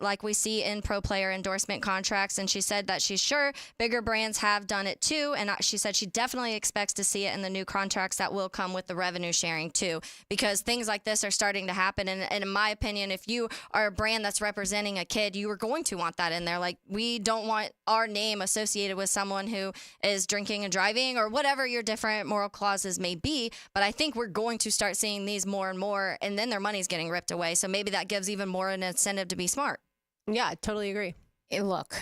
like we see in pro player endorsement contracts. And she said that she's sure bigger brands have done it too. And she said she definitely expects to see it in the new contracts that will come with the revenue sharing too, because things like this are starting to happen. And in my opinion, if you are a brand that's representing a kid, you are going to want that in there. Like, we don't want our name associated with someone who is drinking and driving or whatever your different moral clauses may be. But I think we're going to start seeing these more and more, and then their money's getting ripped away. So maybe that gives even more an incentive to be smart. Yeah, I totally agree. Look,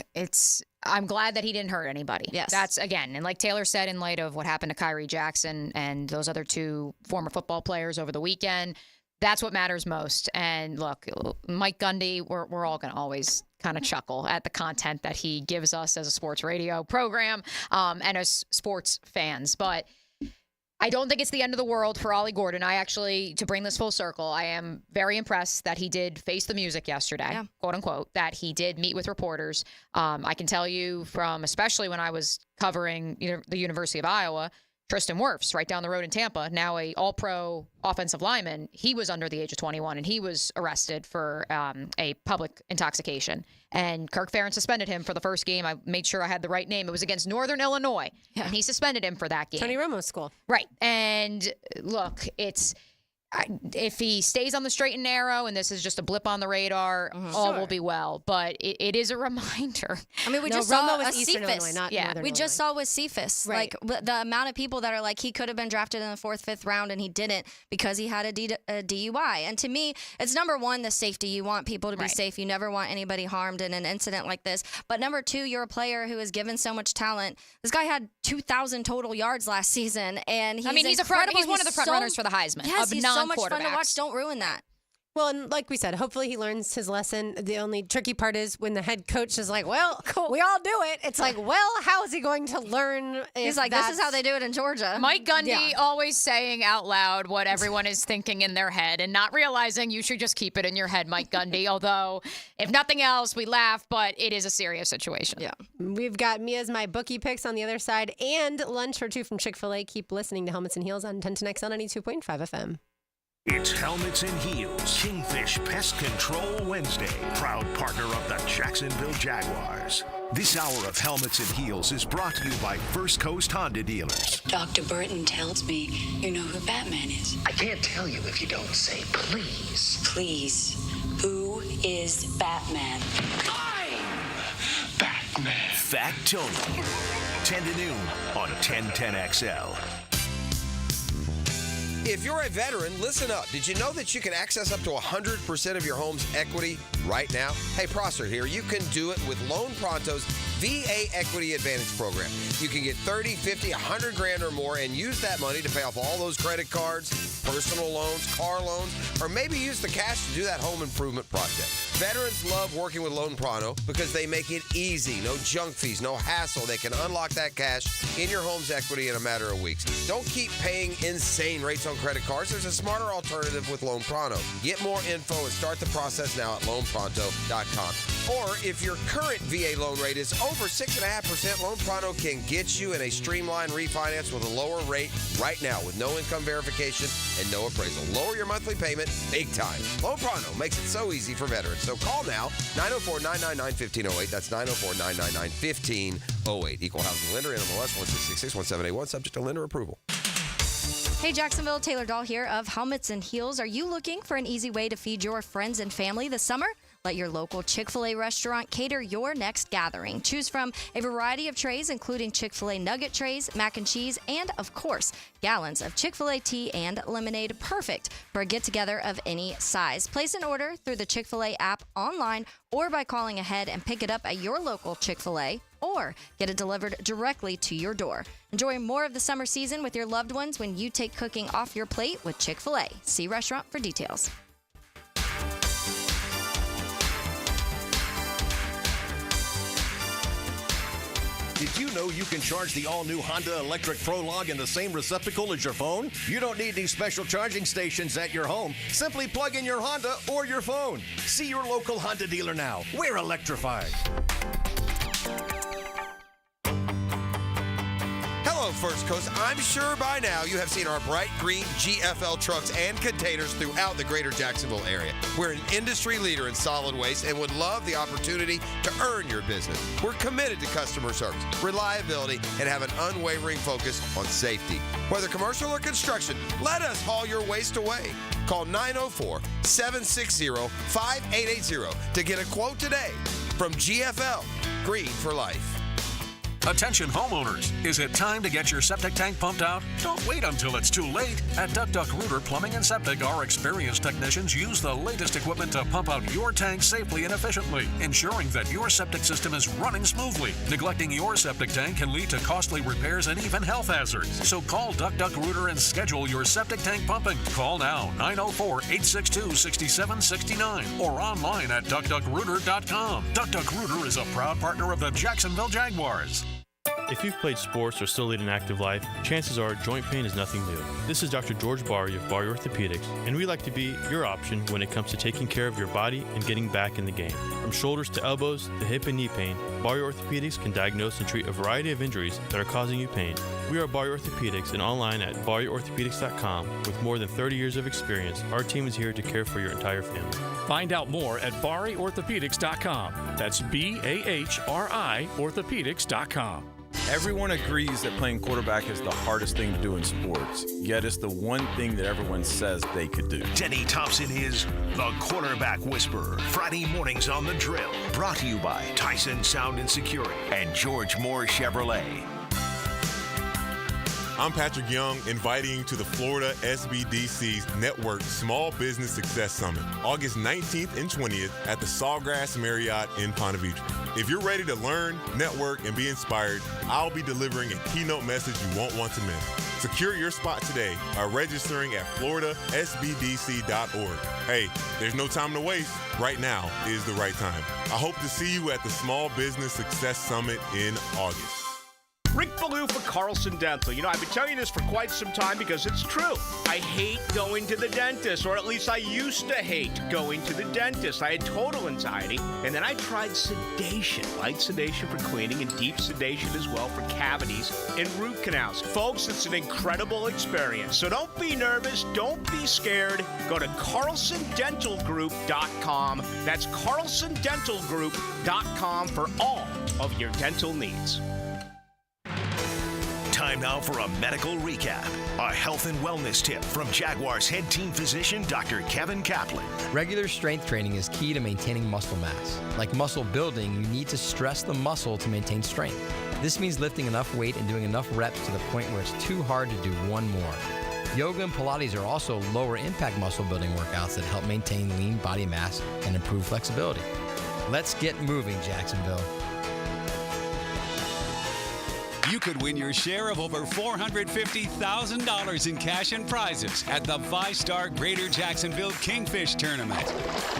I'm glad that he didn't hurt anybody. Yes. That's, again, and like Taylor said, in light of what happened to Kyrie Jackson and those other two former football players over the weekend, that's what matters most. And look, Mike Gundy, we're all going to always kind of chuckle at the content that he gives us as a sports radio program and as sports fans. But I don't think it's the end of the world for Ollie Gordon. I actually, to bring this full circle, I am very impressed that he did face the music yesterday, quote unquote, that he did meet with reporters. I can tell you from, especially when I was covering the University of Iowa, Tristan Wirfs, right down the road in Tampa, now a all-pro offensive lineman, he was under the age of 21, and he was arrested for a public intoxication. And Kirk Ferentz suspended him for the first game. I made sure I had the right name. It was against Northern Illinois, and he suspended him for that game. Tony Romo's school. Right. And look, if he stays on the straight and narrow, and this is just a blip on the radar, all will be well. But it is a reminder. I mean, we just saw a Eastern Illinois, Cephas. not Northern We just Illinois. saw with Cephas, Right. like the amount of people that are like, he could have been drafted in the 4th, 5th round, and he didn't because he had a DUI. And to me, it's number one, the safety. You want people to be safe. You never want anybody harmed in an incident like this. But number two, you're a player who is given so much talent. This guy had 2,000 total yards last season, and he's he's incredible. He's one of the front runners for the Heisman. Yes, of he's so much fun to non-quarterbacks. watch. Don't ruin that. Well, and like we said, hopefully he learns his lesson. The only tricky part is when the head coach is like, well, we all do it. It's like, well, how is he going to learn? He's like, this is how they do it in Georgia. Mike Gundy always saying out loud what everyone is thinking in their head and not realizing you should just keep it in your head, Mike Gundy. Although, if nothing else, we laugh, but it is a serious situation. Yeah. We've got Mia's My Bookie picks on the other side and lunch or two from Chick-fil-A. Keep listening to Helmets and Heels on 1010XL 92.5 FM. It's Helmets and Heels, Kingfish Pest Control Wednesday, proud partner of the Jacksonville Jaguars. This hour of Helmets and Heels is brought to you by First Coast Honda Dealers. Dr. Burton tells me you know who Batman is. I can't tell you if you don't say please. Please, who is Batman? I'm Batman. Fat Tony, 10 to noon on 1010XL. If you're a veteran, listen up. Did you know that you can access up to 100% of your home's equity right now? Hey, Prosser here. You can do it with Loan Pronto's VA Equity Advantage program. You can get 30, 50, 100 grand or more and use that money to pay off all those credit cards, personal loans, car loans, or maybe use the cash to do that home improvement project. Veterans love working with Loan Pronto because they make it easy. No junk fees, no hassle. They can unlock that cash in your home's equity in a matter of weeks. Don't keep paying insane rates on credit cards. There's a smarter alternative with Loan Pronto. Get more info and start the process now at loanpronto.com. Or if your current VA loan rate is over 6.5%, Loan Pronto can get you in a streamlined refinance with a lower rate right now with no income verification and no appraisal. Lower your monthly payment big time. Loan Pronto makes it so easy for veterans. So call now, 904-999-1508. That's 904-999-1508. Equal housing lender, NMLS 1666781, subject to lender approval. Hey, Jacksonville, Taylor Dahl here of Helmets and Heels. Are you looking for an easy way to feed your friends and family this summer? Let your local Chick-fil-A restaurant cater your next gathering. Choose from a variety of trays, including Chick-fil-A nugget trays, mac and cheese, and, of course, gallons of Chick-fil-A tea and lemonade. Perfect for a get-together of any size. Place an order through the Chick-fil-A app online or by calling ahead and pick it up at your local Chick-fil-A or get it delivered directly to your door. Enjoy more of the summer season with your loved ones when you take cooking off your plate with Chick-fil-A. See restaurant for details. Did you know you can charge the all-new Honda Electric Prologue in the same receptacle as your phone? You don't need these special charging stations at your home. Simply plug in your Honda or your phone. See your local Honda dealer now. We're electrified. Hello, First Coast. I'm sure by now you have seen our bright green GFL trucks and containers throughout the greater Jacksonville area. We're an industry leader in solid waste and would love the opportunity to earn your business. We're committed to customer service, reliability, and have an unwavering focus on safety. Whether commercial or construction, let us haul your waste away. Call 904-760-5880 to get a quote today from GFL, Green for Life. Attention homeowners, is it time to get your septic tank pumped out? Don't wait until it's too late. At Duck Duck Rooter Plumbing and Septic, our experienced technicians use the latest equipment to pump out your tank safely and efficiently, ensuring that your septic system is running smoothly. Neglecting your septic tank can lead to costly repairs and even health hazards. So call Duck Duck Rooter and schedule your septic tank pumping. Call now, 904-862-6769 or online at duckduckrooter.com. Duck Duck Rooter is a proud partner of the Jacksonville Jaguars. If you've played sports or still lead an active life, chances are joint pain is nothing new. This is Dr. George Barry of Barry Orthopedics, and we like to be your option when it comes to taking care of your body and getting back in the game. From shoulders to elbows to hip and knee pain, Barry Orthopedics can diagnose and treat a variety of injuries that are causing you pain. We are Barry Orthopedics and online at barryorthopedics.com. With more than 30 years of experience, our team is here to care for your entire family. Find out more at barryorthopedics.com. That's BAHRI orthopedics.com. Everyone agrees that playing quarterback is the hardest thing to do in sports, yet it's the one thing that everyone says they could do. Denny Thompson is the Quarterback Whisperer. Friday mornings on The Drill. Brought to you by Tyson Sound and Security and George Moore Chevrolet. I'm Patrick Young, inviting you to the Florida SBDC's Network Small Business Success Summit, August 19th and 20th at the Sawgrass Marriott in Ponte Vedra. If you're ready to learn, network, and be inspired, I'll be delivering a keynote message you won't want to miss. Secure your spot today by registering at floridasbdc.org. Hey, there's no time to waste. Right now is the right time. I hope to see you at the Small Business Success Summit in August. Rick Ballou for Carlson Dental. You know, I've been telling you this for quite some time because it's true. I hate going to the dentist, or at least I used to hate going to the dentist. I had total anxiety, and then I tried sedation, light sedation for cleaning and deep sedation as well for cavities and root canals. Folks, it's an incredible experience. So don't be nervous. Don't be scared. Go to carlsondentalgroup.com. That's carlsondentalgroup.com for all of your dental needs. Time now for a medical recap. A health and wellness tip from Jaguars head team physician, Dr. Kevin Kaplan. Regular strength training is key to maintaining muscle mass. Like muscle building, you need to stress the muscle to maintain strength. This means lifting enough weight and doing enough reps to the point where it's too hard to do one more. Yoga and Pilates are also lower impact muscle building workouts that help maintain lean body mass and improve flexibility. Let's get moving, Jacksonville. You could win your share of over $450,000 in cash and prizes at the VyStar Greater Jacksonville Kingfish Tournament.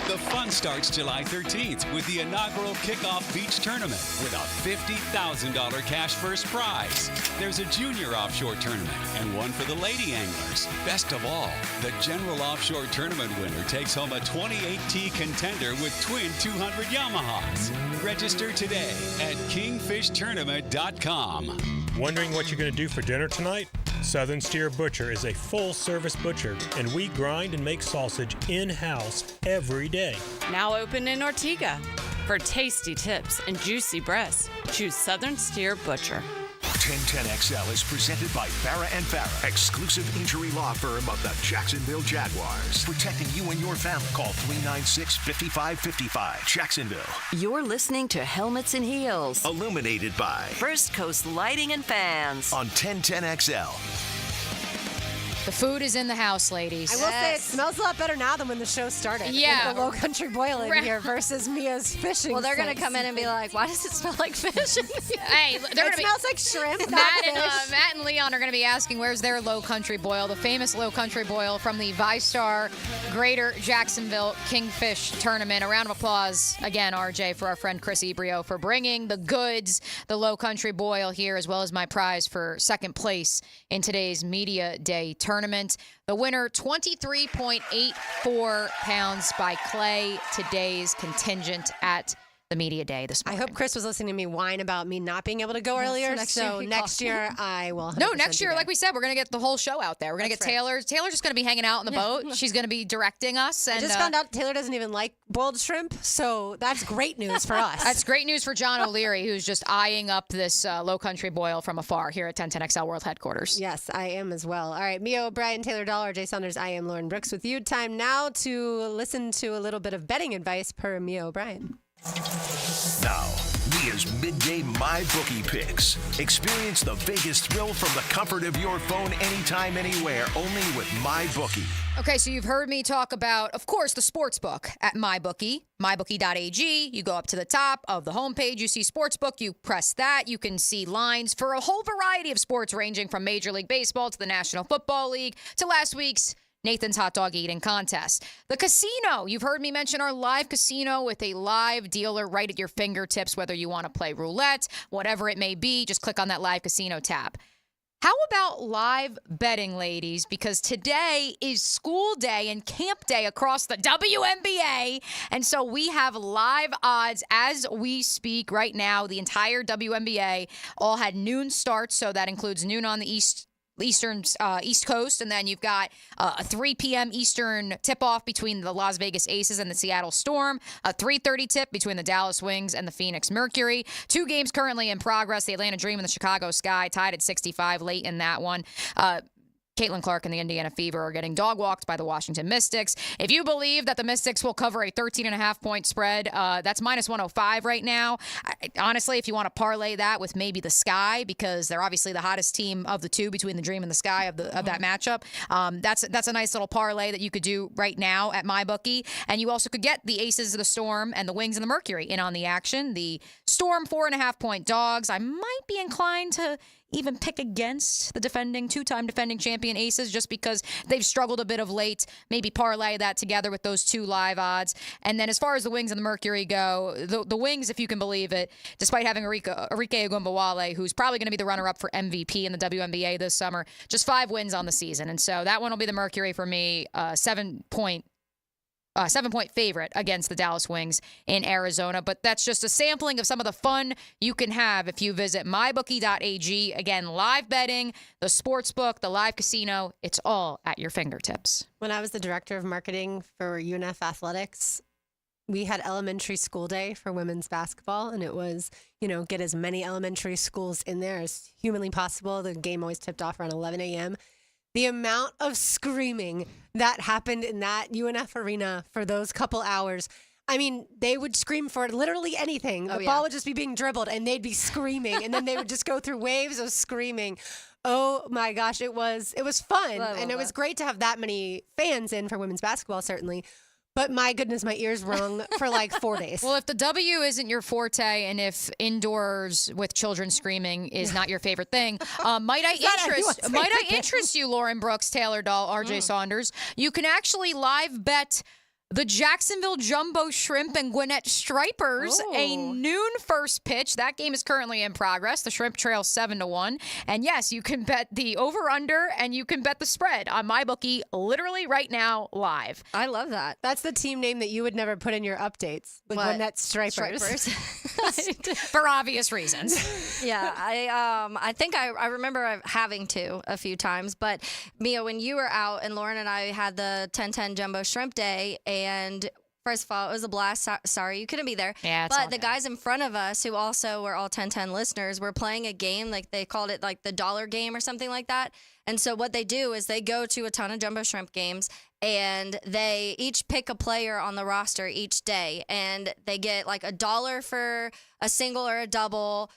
The fun starts July 13th with the inaugural kickoff beach tournament with a $50,000 cash first prize. There's a junior offshore tournament and one for the lady anglers. Best of all, the general offshore tournament winner takes home a 28T contender with twin 200 Yamahas. Register today at kingfishtournament.com. Wondering what you're going to do for dinner tonight? Southern Steer Butcher is a full-service butcher, and we grind and make sausage in-house every day. Now open in Ortega. For tasty tips and juicy breasts, choose Southern Steer Butcher. 1010XL is presented by Farah & Farah, exclusive injury law firm of the Jacksonville Jaguars. Protecting you and your family. Call 396-5555. Jacksonville. You're listening to Helmets and Heels. Illuminated by First Coast Lighting and Fans. On 1010XL. The food is in the house, ladies. I will say it smells a lot better now than when the show started. Yeah. With the Low Country Boil in here versus Mia's fishing. Well, they're going to sense. come in and be like, why does it smell like fish? Hey, they're It smells like shrimp, not fish. Matt and Leon are going to be asking where's their Low Country Boil, the famous Low Country Boil from the VyStar Greater Jacksonville Kingfish Tournament. A round of applause, again, RJ, for our friend Chris Ebrio for bringing the goods, the Low Country Boil here, as well as my prize for second place in today's Media Day tournament. The winner, 23.84 pounds by Clay, today's contingent at the Media Day this morning. I hope Chris was listening to me whine about me not being able to go earlier. So next year I will. No, next year, like we said, we're going to get the whole show out there. We're going to get That's right. Taylor. Taylor's just going to be hanging out on the boat. She's going to be directing us. And I just found out Taylor doesn't even like boiled shrimp, so that's great news for us. That's great news for John O'Leary, who's just eyeing up this Low Country Boil from afar here at 1010XL World Headquarters. Yes, I am as well. All right, Mia O'Brien, Taylor Dollar, Jay Saunders, I am Lauren Brooks with you. Time now to listen to a little bit of betting advice per Mia O'Brien. Now, Mia's midday MyBookie picks. Experience the Vegas thrill from the comfort of your phone anytime, anywhere, only with MyBookie. Okay, so you've heard me talk about, of course, the sportsbook at MyBookie, mybookie.ag. You go up to the top of the homepage, you see sportsbook, you press that, you can see lines for a whole variety of sports ranging from Major League Baseball to the National Football League to last week's Nathan's hot dog eating contest. The casino, you've heard me mention our live casino with a live dealer right at your fingertips, whether you want to play roulette, whatever it may be, just click on that live casino tab. How about live betting, ladies? Because today is school day and camp day across the WNBA. And so we have live odds as we speak right now. The entire WNBA all had noon starts, so that includes noon on the East Coast, and then you've got a 3 p.m. Eastern tip-off between the Las Vegas Aces and the Seattle Storm, a 3:30 tip between the Dallas Wings and the Phoenix Mercury. Two games currently in progress, the Atlanta Dream and the Chicago Sky, tied at 65 late in that one. Caitlin Clark and the Indiana Fever are getting dog-walked by the Washington Mystics. If you believe that the Mystics will cover a 13.5-point spread, that's minus 105 right now. Honestly, if you want to parlay that with maybe the Sky, because they're obviously the hottest team of the two between the Dream and the Sky of that matchup, that's a nice little parlay that you could do right now at MyBookie. And you also could get the Aces of the Storm and the Wings and the Mercury in on the action. The Storm 4.5-point dogs. I might be inclined to even pick against the two-time defending champion Aces just because they've struggled a bit of late. Maybe parlay that together with those two live odds. And then as far as the Wings and the Mercury go, the Wings, if you can believe it, despite having Arike Ogunbowale, who's probably going to be the runner-up for MVP in the WNBA this summer, just 5 wins on the season. And so that one will be the Mercury for me, 7-point favorite against the Dallas Wings in Arizona. But that's just a sampling of some of the fun you can have if you visit mybookie.ag. Again, live betting, the sports book, the live casino, it's all at your fingertips. When I was the director of marketing for UNF Athletics, we had elementary school day for women's basketball, and it was, get as many elementary schools in there as humanly possible. The game always tipped off around 11 a.m. The amount of screaming that happened in that UNF arena for those couple hours. I mean, they would scream for literally anything. The ball would just be being dribbled and they'd be screaming, and then they would just go through waves of screaming. Oh my gosh, it was fun. And it was great to have that many fans in for women's basketball, certainly. But my goodness, my ears rung for like 4 days. Well, if the W isn't your forte and if indoors with children screaming is not your favorite thing, might I interest you, Lauren Brooks, Taylor Dahl, RJ Saunders? You can actually live bet the Jacksonville Jumbo Shrimp and Gwinnett Stripers, a noon first pitch. That game is currently in progress. The Shrimp trail 7-1. And yes, you can bet the over-under and you can bet the spread on MyBookie literally right now live. I love that. That's the team name that you would never put in your updates. The Gwinnett Stripers. For obvious reasons. Yeah, I think I remember having to a few times. But, Mia, when you were out and Lauren and I had the 10-10 Jumbo Shrimp Day, and first of all, it was a blast. Sorry you couldn't be there. Yeah, but the guys in front of us, who also were all 10-10 listeners, were playing a game, like they called it like the dollar game or something like that. And so what they do is they go to a ton of Jumbo Shrimp games, and they each pick a player on the roster each day, and they get like $1 for a single or a double,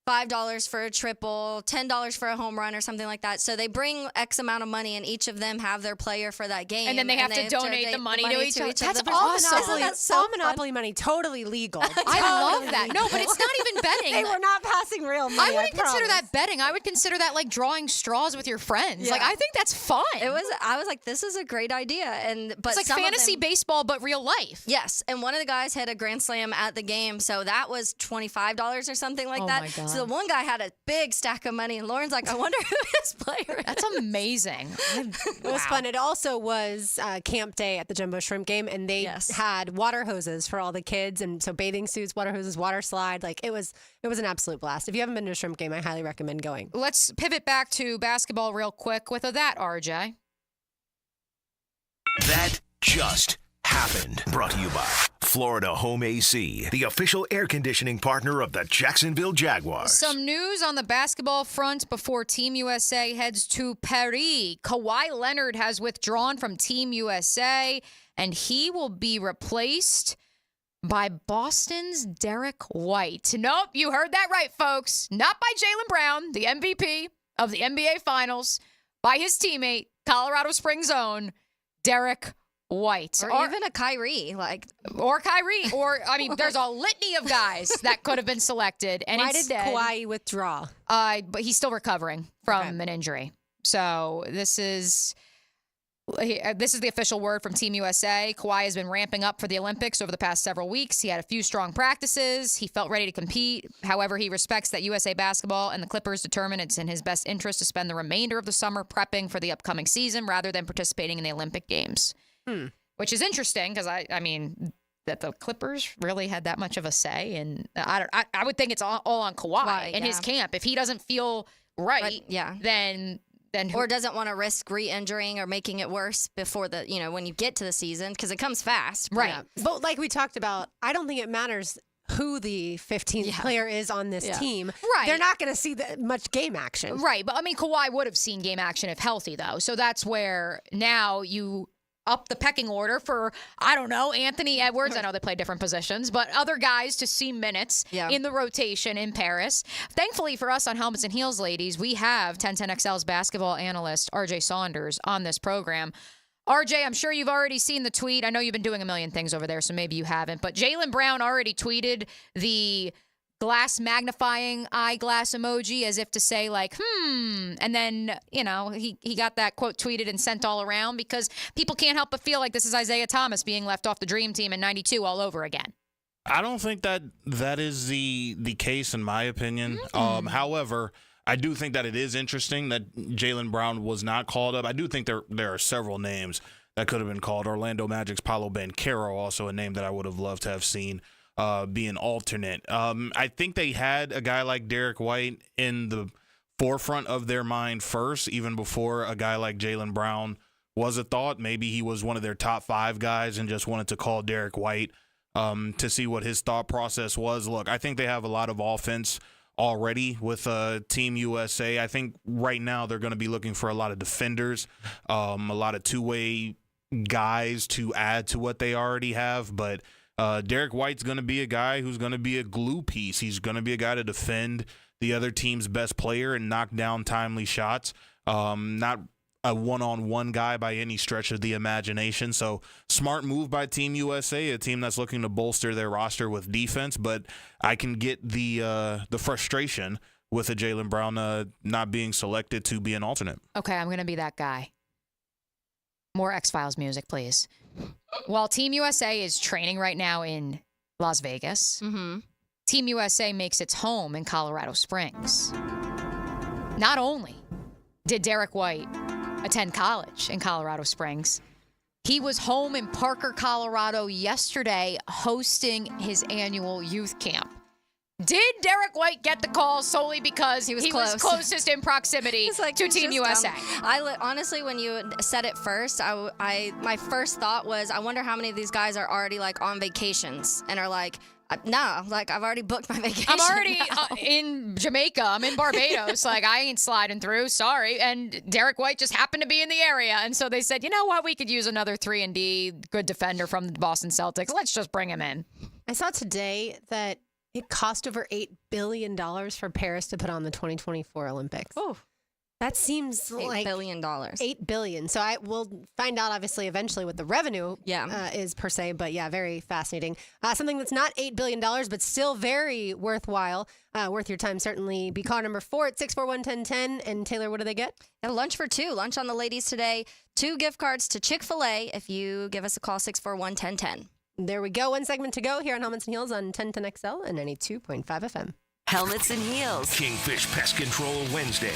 $5 for a triple, $10 for a home run or something like that. So they bring X amount of money, and each of them have their player for that game. And then they have to donate the money to each other. That's That's awesome. Monopoly, That's so all fun. Monopoly money, totally legal. I love that. No, but it's not even betting. They were not passing real money. I wouldn't consider promise. that betting. I would consider that like drawing straws with your friends. Yeah. Like, I think that's fun. I was like, this is a great idea. But it's like some of fantasy them- baseball, but real life. Yes, and one of the guys had a grand slam at the game, so that was $25 or something like that. My God. So the one guy had a big stack of money, and Lauren's like, I wonder who his player is. That's amazing. It was fun. It also was camp day at the Jumbo Shrimp game, and they had water hoses for all the kids, and so bathing suits, water hoses, water slide. Like it was an absolute blast. If you haven't been to a shrimp game, I highly recommend going. Let's pivot back to basketball real quick with that, RJ. That just happened. Brought to you by Florida Home AC, the official air conditioning partner of the Jacksonville Jaguars. Some news on the basketball front before Team USA heads to Paris. Kawhi Leonard has withdrawn from Team USA, and he will be replaced by Boston's Derek White. Nope, you heard that right, folks. Not by Jaylen Brown, the MVP of the NBA Finals, by his teammate, Colorado Springs' own Derek White. Or even a Kyrie. Or Kyrie. Or, I mean, there's a litany of guys that could have been selected. And Why instead, did Kawhi withdraw? But he's still recovering from an injury. So this is the official word from Team USA. Kawhi has been ramping up for the Olympics over the past several weeks. He had a few strong practices. He felt ready to compete. However, he respects that USA Basketball and the Clippers determine it's in his best interest to spend the remainder of the summer prepping for the upcoming season rather than participating in the Olympic Games. Which is interesting because, I mean, that the Clippers really had that much of a say. And I would think it's all on Kawhi and his camp. If he doesn't feel right, then or doesn't want to risk re-injuring or making it worse before when you get to the season, because it comes fast. Right. Yeah. But like we talked about, I don't think it matters who the 15th player is on this team. Right. They're not going to see that much game action. Right. But I mean, Kawhi would have seen game action if healthy, though. So that's where now you up the pecking order for, I don't know, Anthony Edwards. I know they play different positions, but other guys to see minutes in the rotation in Paris. Thankfully for us on Helmets and Heels, ladies, we have 1010XL's basketball analyst, RJ Saunders, on this program. RJ, I'm sure you've already seen the tweet. I know you've been doing a million things over there, so maybe you haven't. But Jaylen Brown already tweeted the glass magnifying eyeglass emoji as if to say like, and then, he got that quote tweeted and sent all around because people can't help but feel like this is Isaiah Thomas being left off the dream team in 92 all over again. I don't think that is the case in my opinion. However, I do think that it is interesting that Jaylen Brown was not called up. I do think there are several names that could have been called. Orlando Magic's Paolo Banchero, also a name that I would have loved to have seen be an alternate. I think they had a guy like Derek White in the forefront of their mind first, even before a guy like Jaylen Brown was a thought. Maybe he was one of their top 5 guys and just wanted to call Derek White to see what his thought process was. Look, I think they have a lot of offense already with Team USA. I think right now they're going to be looking for a lot of defenders, a lot of two-way guys to add to what they already have, but Derek White's going to be a guy who's going to be a glue piece. He's going to be a guy to defend the other team's best player and knock down timely shots. Not a one-on-one guy by any stretch of the imagination. So smart move by Team USA, a team that's looking to bolster their roster with defense. But I can get the frustration with a Jaylen Brown not being selected to be an alternate. Okay, I'm going to be that guy. More X-Files music, please. While Team USA is training right now in Las Vegas, Team USA makes its home in Colorado Springs. Not only did Derek White attend college in Colorado Springs, he was home in Parker, Colorado yesterday hosting his annual youth camp. Did Derek White get the call solely because he was closest in proximity to Team USA? Honestly, when you said it first, my first thought was, I wonder how many of these guys are already like on vacations and are like, no, like I've already booked my vacation. I'm already in Jamaica. I'm in Barbados. Like I ain't sliding through. Sorry. And Derek White just happened to be in the area, and so they said, you know what, we could use another 3-and-D good defender from the Boston Celtics. Let's just bring him in. I saw today that it cost over $8 billion for Paris to put on the 2024 Olympics. Oh, that seems like $8 billion. $8 billion. So we'll find out, obviously, eventually what the revenue is per se. But yeah, very fascinating. Something that's not $8 billion, but still very worthwhile, worth your time. Certainly be caller number 4 at 641-1010. And Taylor, what do they get? And lunch for 2. Lunch on the ladies today. 2 gift cards to Chick-fil-A if you give us a call, 641-1010. There we go. One segment to go here on Helmets and Heels on 1010XL and 92.5 FM. Helmets and Heels. Kingfish Pest Control Wednesday.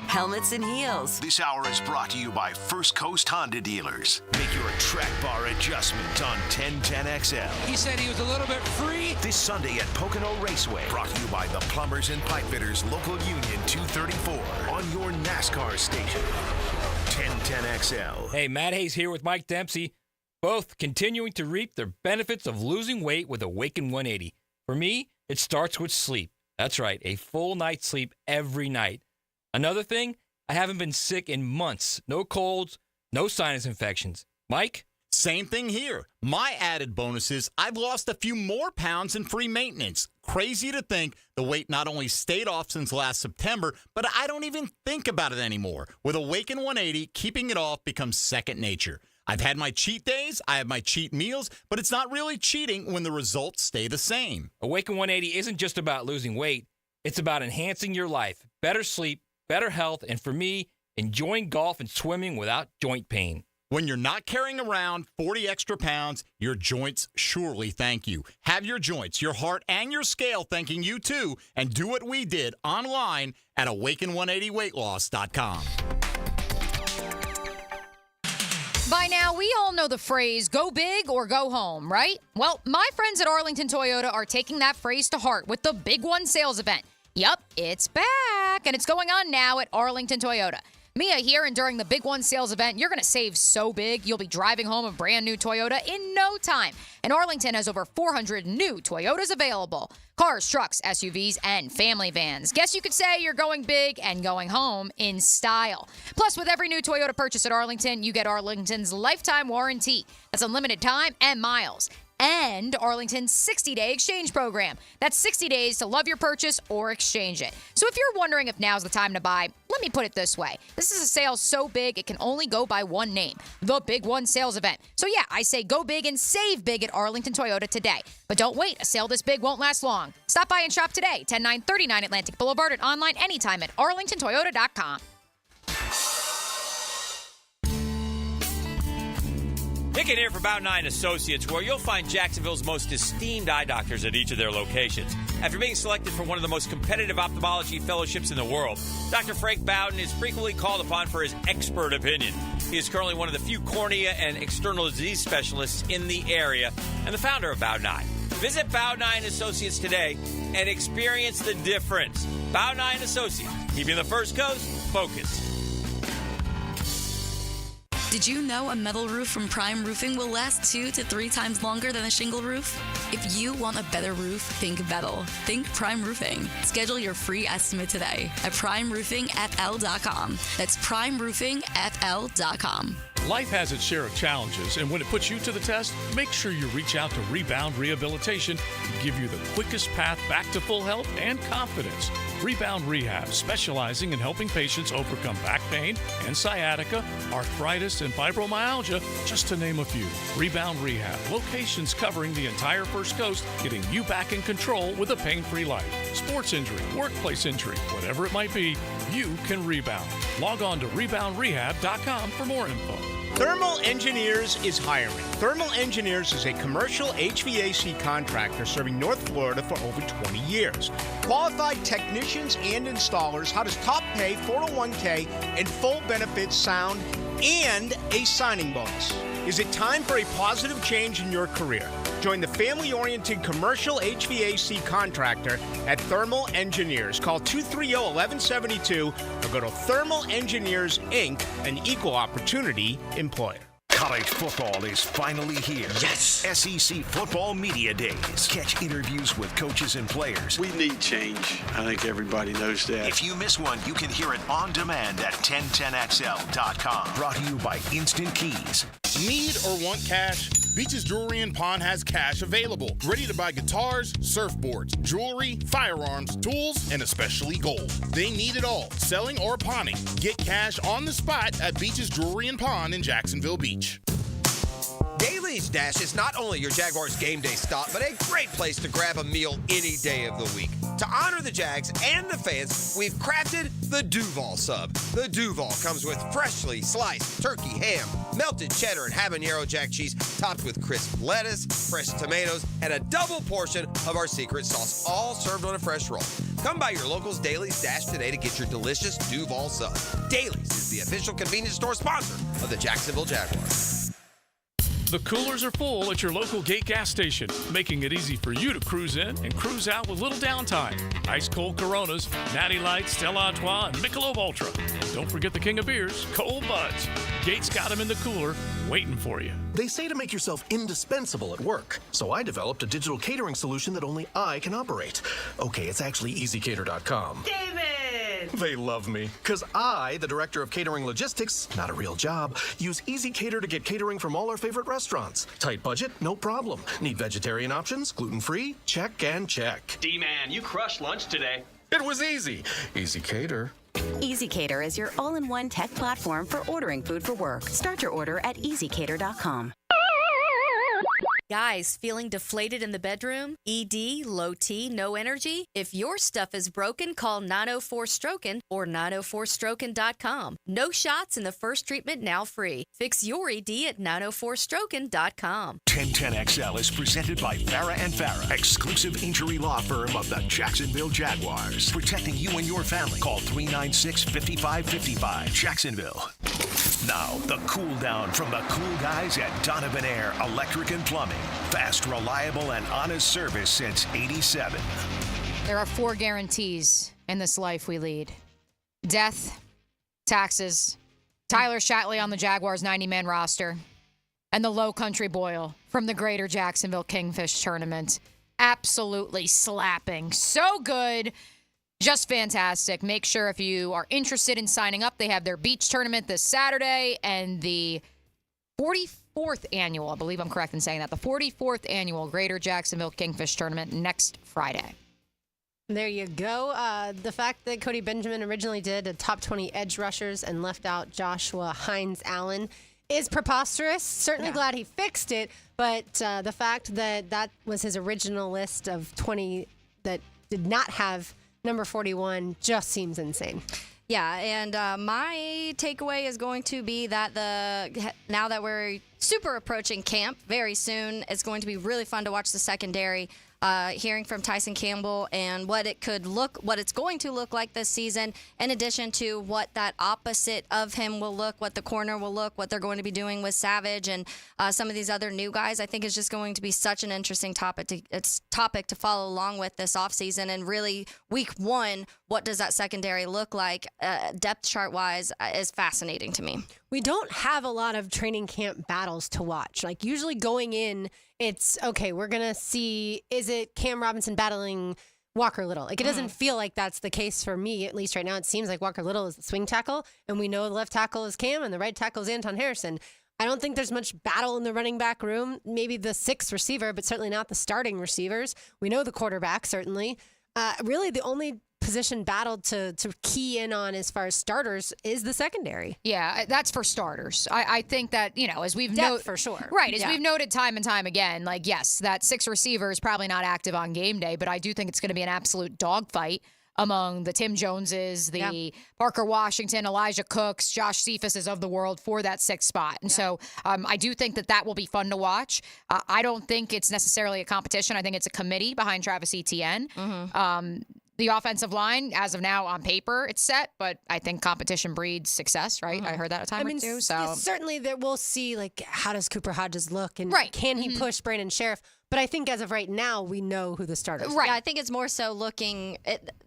Helmets and Heels. This hour is brought to you by First Coast Honda Dealers. Make your track bar adjustment on 1010XL. He said he was a little bit free. This Sunday at Pocono Raceway. Brought to you by the Plumbers and Pipe Fitters Local Union 234 on your NASCAR station. 1010XL. Hey, Matt Hayes here with Mike Dempsey. Both continuing to reap the benefits of losing weight with Awaken 180. For me, it starts with sleep. That's right, a full night's sleep every night. Another thing, I haven't been sick in months. No colds, no sinus infections. Mike? Same thing here. My added bonus is I've lost a few more pounds in free maintenance. Crazy to think the weight not only stayed off since last September, but I don't even think about it anymore. With Awaken 180, keeping it off becomes second nature. I've had my cheat days, I have my cheat meals, but it's not really cheating when the results stay the same. Awaken 180 isn't just about losing weight. It's about enhancing your life, better sleep, better health, and for me, enjoying golf and swimming without joint pain. When you're not carrying around 40 extra pounds, your joints surely thank you. Have your joints, your heart, and your scale thanking you too, and do what we did online at awaken180weightloss.com. By now, we all know the phrase, go big or go home, right? Well, my friends at Arlington Toyota are taking that phrase to heart with the Big One sales event. Yup, it's back, and it's going on now at Arlington Toyota. Mia here, and during the Big One sales event, you're going to save so big, you'll be driving home a brand new Toyota in no time. And Arlington has over 400 new Toyotas available. Cars, trucks, SUVs, and family vans. Guess you could say you're going big and going home in style. Plus, with every new Toyota purchase at Arlington, you get Arlington's lifetime warranty. That's unlimited time and miles. And Arlington's 60-day exchange program. That's 60 days to love your purchase or exchange it. So if you're wondering if now's the time to buy, let me put it this way. This is a sale so big it can only go by one name, the Big One sales event. So yeah, I say go big and save big at Arlington Toyota today. But don't wait, a sale this big won't last long. Stop by and shop today, 10939 Atlantic Boulevard, and online anytime at arlingtontoyota.com. Nick in here for Bound 9 Associates, where you'll find Jacksonville's most esteemed eye doctors at each of their locations. After being selected for one of the most competitive ophthalmology fellowships in the world, Dr. Frank Bowden is frequently called upon for his expert opinion. He is currently one of the few cornea and external disease specialists in the area and the founder of Bound 9. Visit Bound 9 Associates today and experience the difference. Bound 9 Associates, keeping the First Coast focused. Did you know a metal roof from Prime Roofing will last 2 to 3 times longer than a shingle roof? If you want a better roof, think metal. Think Prime Roofing. Schedule your free estimate today at primeroofingfl.com. That's primeroofingfl.com. Life has its share of challenges, and when it puts you to the test, make sure you reach out to Rebound Rehabilitation to give you the quickest path back to full health and confidence. Rebound Rehab, specializing in helping patients overcome back pain and sciatica, arthritis, and fibromyalgia, just to name a few. Rebound Rehab, locations covering the entire First Coast, getting you back in control with a pain-free life. Sports injury, workplace injury, whatever it might be, you can rebound. Log on to reboundrehab.com for more info. Thermal Engineers is hiring. Thermal Engineers is a commercial HVAC contractor serving North Florida for over 20 years. Qualified technicians and installers. How does top pay, 401k, and full benefits sound, and a signing bonus? Is it time for a positive change in your career? Join the family-oriented commercial HVAC contractor at Thermal Engineers. Call 230-1172 or go to Thermal Engineers, Inc., an equal opportunity employer. College football is finally here. Yes! SEC Football Media Days. Catch interviews with coaches and players. We need change. I think everybody knows that. If you miss one, you can hear it on demand at 1010XL.com. Brought to you by Instant Keys. Need or want cash? Beaches Jewelry and Pawn has cash available. Ready to buy guitars, surfboards, jewelry, firearms, tools, and especially gold. They need it all, selling or pawning. Get cash on the spot at Beaches Jewelry and Pawn in Jacksonville Beach. Daly's Dash is not only your Jaguars game day stop, but a great place to grab a meal any day of the week. To honor the Jags and the fans, we've crafted the Duval Sub. The Duval comes with freshly sliced turkey, ham, melted cheddar, and habanero jack cheese, topped with crisp lettuce, fresh tomatoes, and a double portion of our secret sauce, all served on a fresh roll. Come by your local's Daly's Dash today to get your delicious Duval Sub. Daly's is the official convenience store sponsor of the Jacksonville Jaguars. The coolers are full at your local Gate gas station, making it easy for you to cruise in and cruise out with little downtime. Ice cold Coronas, Natty Light, Stella Artois, and Michelob Ultra. Don't forget the king of beers, Cold Buds. Gate's got them in the cooler, waiting for you. They say to make yourself indispensable at work, so I developed a digital catering solution that only I can operate. Okay, it's actually EasyCater.com. David! They love me, because I, the director of catering logistics, not a real job, use EasyCater to get catering from all our favorite restaurants. Tight budget? No problem. Need vegetarian options? Gluten-free? Check and check. D-Man, you crushed lunch today. It was easy. EasyCater. EasyCater is your all-in-one tech platform for ordering food for work. Start your order at EasyCater.com. Guys, feeling deflated in the bedroom? ED, low T, no energy? If your stuff is broken, call 904-STROKEN or 904stroken.com. No shots in the first treatment, now free. Fix your ED at 904stroken.com. 1010XL is presented by Farah & Farah, exclusive injury law firm of the Jacksonville Jaguars. Protecting you and your family. Call 396-5555. Jacksonville. Now, the cool down from the cool guys at Donovan Air Electric and Plumbing. Fast, reliable, and honest service since '87. There are 4 guarantees in this life we lead. Death, taxes, Tyler Shatley on the Jaguars 90-man roster, and the Low Country Boil from the Greater Jacksonville Kingfish Tournament. Absolutely slapping. So good. Just fantastic. Make sure if you are interested in signing up, they have their beach tournament this Saturday and the 44th annual, I believe I'm correct in saying that, the 44th annual Greater Jacksonville Kingfish Tournament next Friday. There you go. The fact that Cody Benjamin originally did a top 20 edge rushers and left out Joshua Hines-Allen is preposterous. Certainly glad he fixed it, but the fact that that was his original list of 20 that did not have number 41 just seems insane. Yeah, and my takeaway is going to be that now that we're super approaching camp very soon, it's going to be really fun to watch the secondary. Hearing from Tyson Campbell and what it's going to look like this season, in addition to what that opposite of him will look, what the corner will look, what they're going to be doing with Savage and some of these other new guys. I think is just going to be such an interesting topic to follow along with this offseason. And really, week 1, what does that secondary look like, depth chart wise, is fascinating to me. We don't have a lot of training camp battles to watch. Like usually going in, it's okay, we're going to see, is it Cam Robinson battling Walker Little. Like, it doesn't feel like that's the case for me, at least right now. It seems like Walker Little is the swing tackle, and we know the left tackle is Cam and the right tackle is Anton Harrison. I don't think there's much battle in the running back room. Maybe the sixth receiver, but certainly not the starting receivers. We know the quarterback, certainly. Really, the only position battled to key in on as far as starters is the secondary. Yeah, that's for starters. I think that, as we've noted for sure. Right, as we've noted time and time again, like, yes, that sixth receiver is probably not active on game day, but I do think it's going to be an absolute dogfight among the Tim Joneses, the Parker Washington, Elijah Cooks, Josh Cephas of the world for that sixth spot. And so I do think that will be fun to watch. I don't think it's necessarily a competition. I think it's a committee behind Travis Etienne. The offensive line, as of now, on paper, it's set, but I think competition breeds success, right? I heard that a time or two. So certainly we'll see, like, how does Cooper Hodges look, and can he push Brandon Sheriff? But I think as of right now, we know who the starters are. Right. Yeah, I think it's more so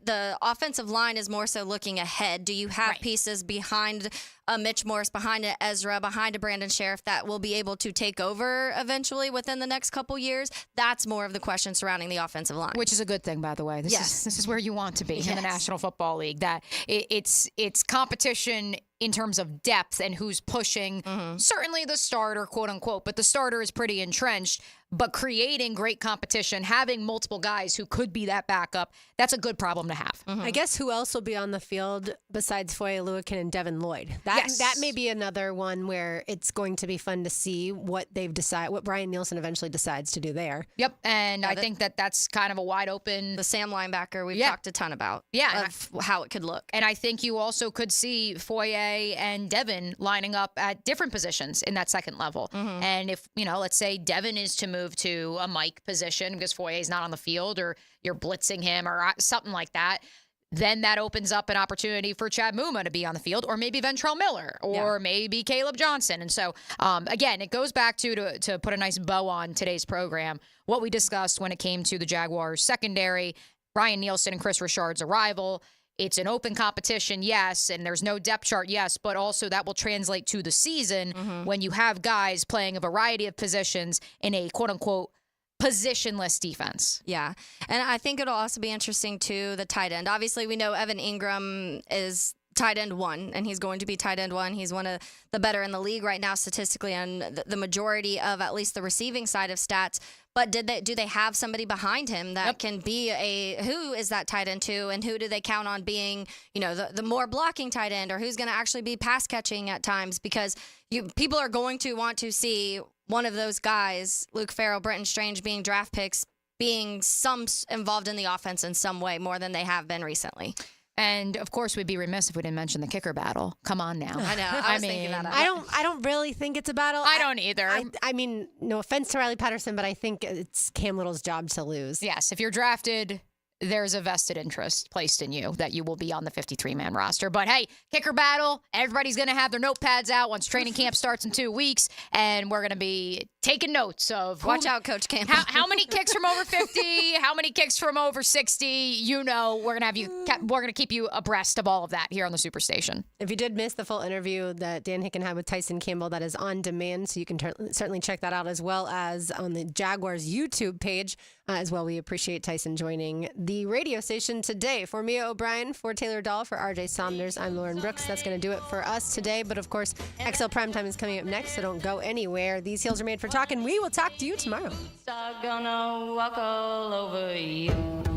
the offensive line is more so looking ahead. Do you have pieces behind a Mitch Morse, behind a Ezra, behind a Brandon Sheriff that will be able to take over eventually within the next couple years? That's more of the question surrounding the offensive line. Which is a good thing, by the way. This is where you want to be in the National Football League. That it's competition in terms of depth and who's pushing. Certainly the starter, quote unquote, but the starter is pretty entrenched. But creating great competition, having multiple guys who could be that backup, that's a good problem to have. I guess who else will be on the field besides Foye Oluokun and Devin Lloyd? That may be another one where it's going to be fun to see what Brian Nielsen eventually decides to do there. Yep, and I think that's kind of a wide open. The Sam linebacker we've talked a ton about. Yeah, of how it could look. And I think you also could see Foye and Devin lining up at different positions in that second level. And if, let's say Devin is to move to a Mike position because Foye is not on the field, or you're blitzing him or something like that, then that opens up an opportunity for Chad Muma to be on the field, or maybe Ventrell Miller, or maybe Caleb Johnson. And so, again, it goes back to put a nice bow on today's program, what we discussed when it came to the Jaguars secondary, Brian Nielsen and Chris Richard's arrival. It's an open competition, yes, and there's no depth chart, yes, but also that will translate to the season when you have guys playing a variety of positions in a quote-unquote positionless defense. Yeah, and I think it'll also be interesting, too, the tight end. Obviously, we know Evan Ingram is tight end 1, and he's going to be tight end 1. He's one of the better in the league right now statistically on the majority of at least the receiving side of stats. But do they have somebody behind him that can be who is that tight end 2, and who do they count on being, the more blocking tight end, or who's going to actually be pass catching at times? Because people are going to want to see one of those guys, Luke Farrell, Brenton Strange, being draft picks, being involved in the offense in some way more than they have been recently. And of course, we'd be remiss if we didn't mention the kicker battle. Come on now. I know. I was thinking that. I don't really think it's a battle. I don't either. I mean, no offense to Riley Patterson, but I think it's Cam Little's job to lose. Yes, if you're drafted, there's a vested interest placed in you that you will be on the 53-man roster. But hey, kicker battle, everybody's going to have their notepads out once training camp starts in 2 weeks, and we're going to be taking notes of watch out, Coach Campbell. How many kicks from over 50, how many kicks from over 60. We're going to keep you abreast of all of that here on the Superstation. If you did miss the full interview that Dan Hicken had with Tyson Campbell, that is on demand, so you can certainly check that out, as well as on the Jaguars YouTube page as well. We appreciate Tyson joining the radio station today. For Mia O'Brien, for Taylor Dahl, for RJ Saunders, I'm Lauren Brooks. That's going to do it for us today. But of course, XL Primetime is coming up next, so don't go anywhere. These heels are made for talking. We will talk to you tomorrow. Gonna walk all over you.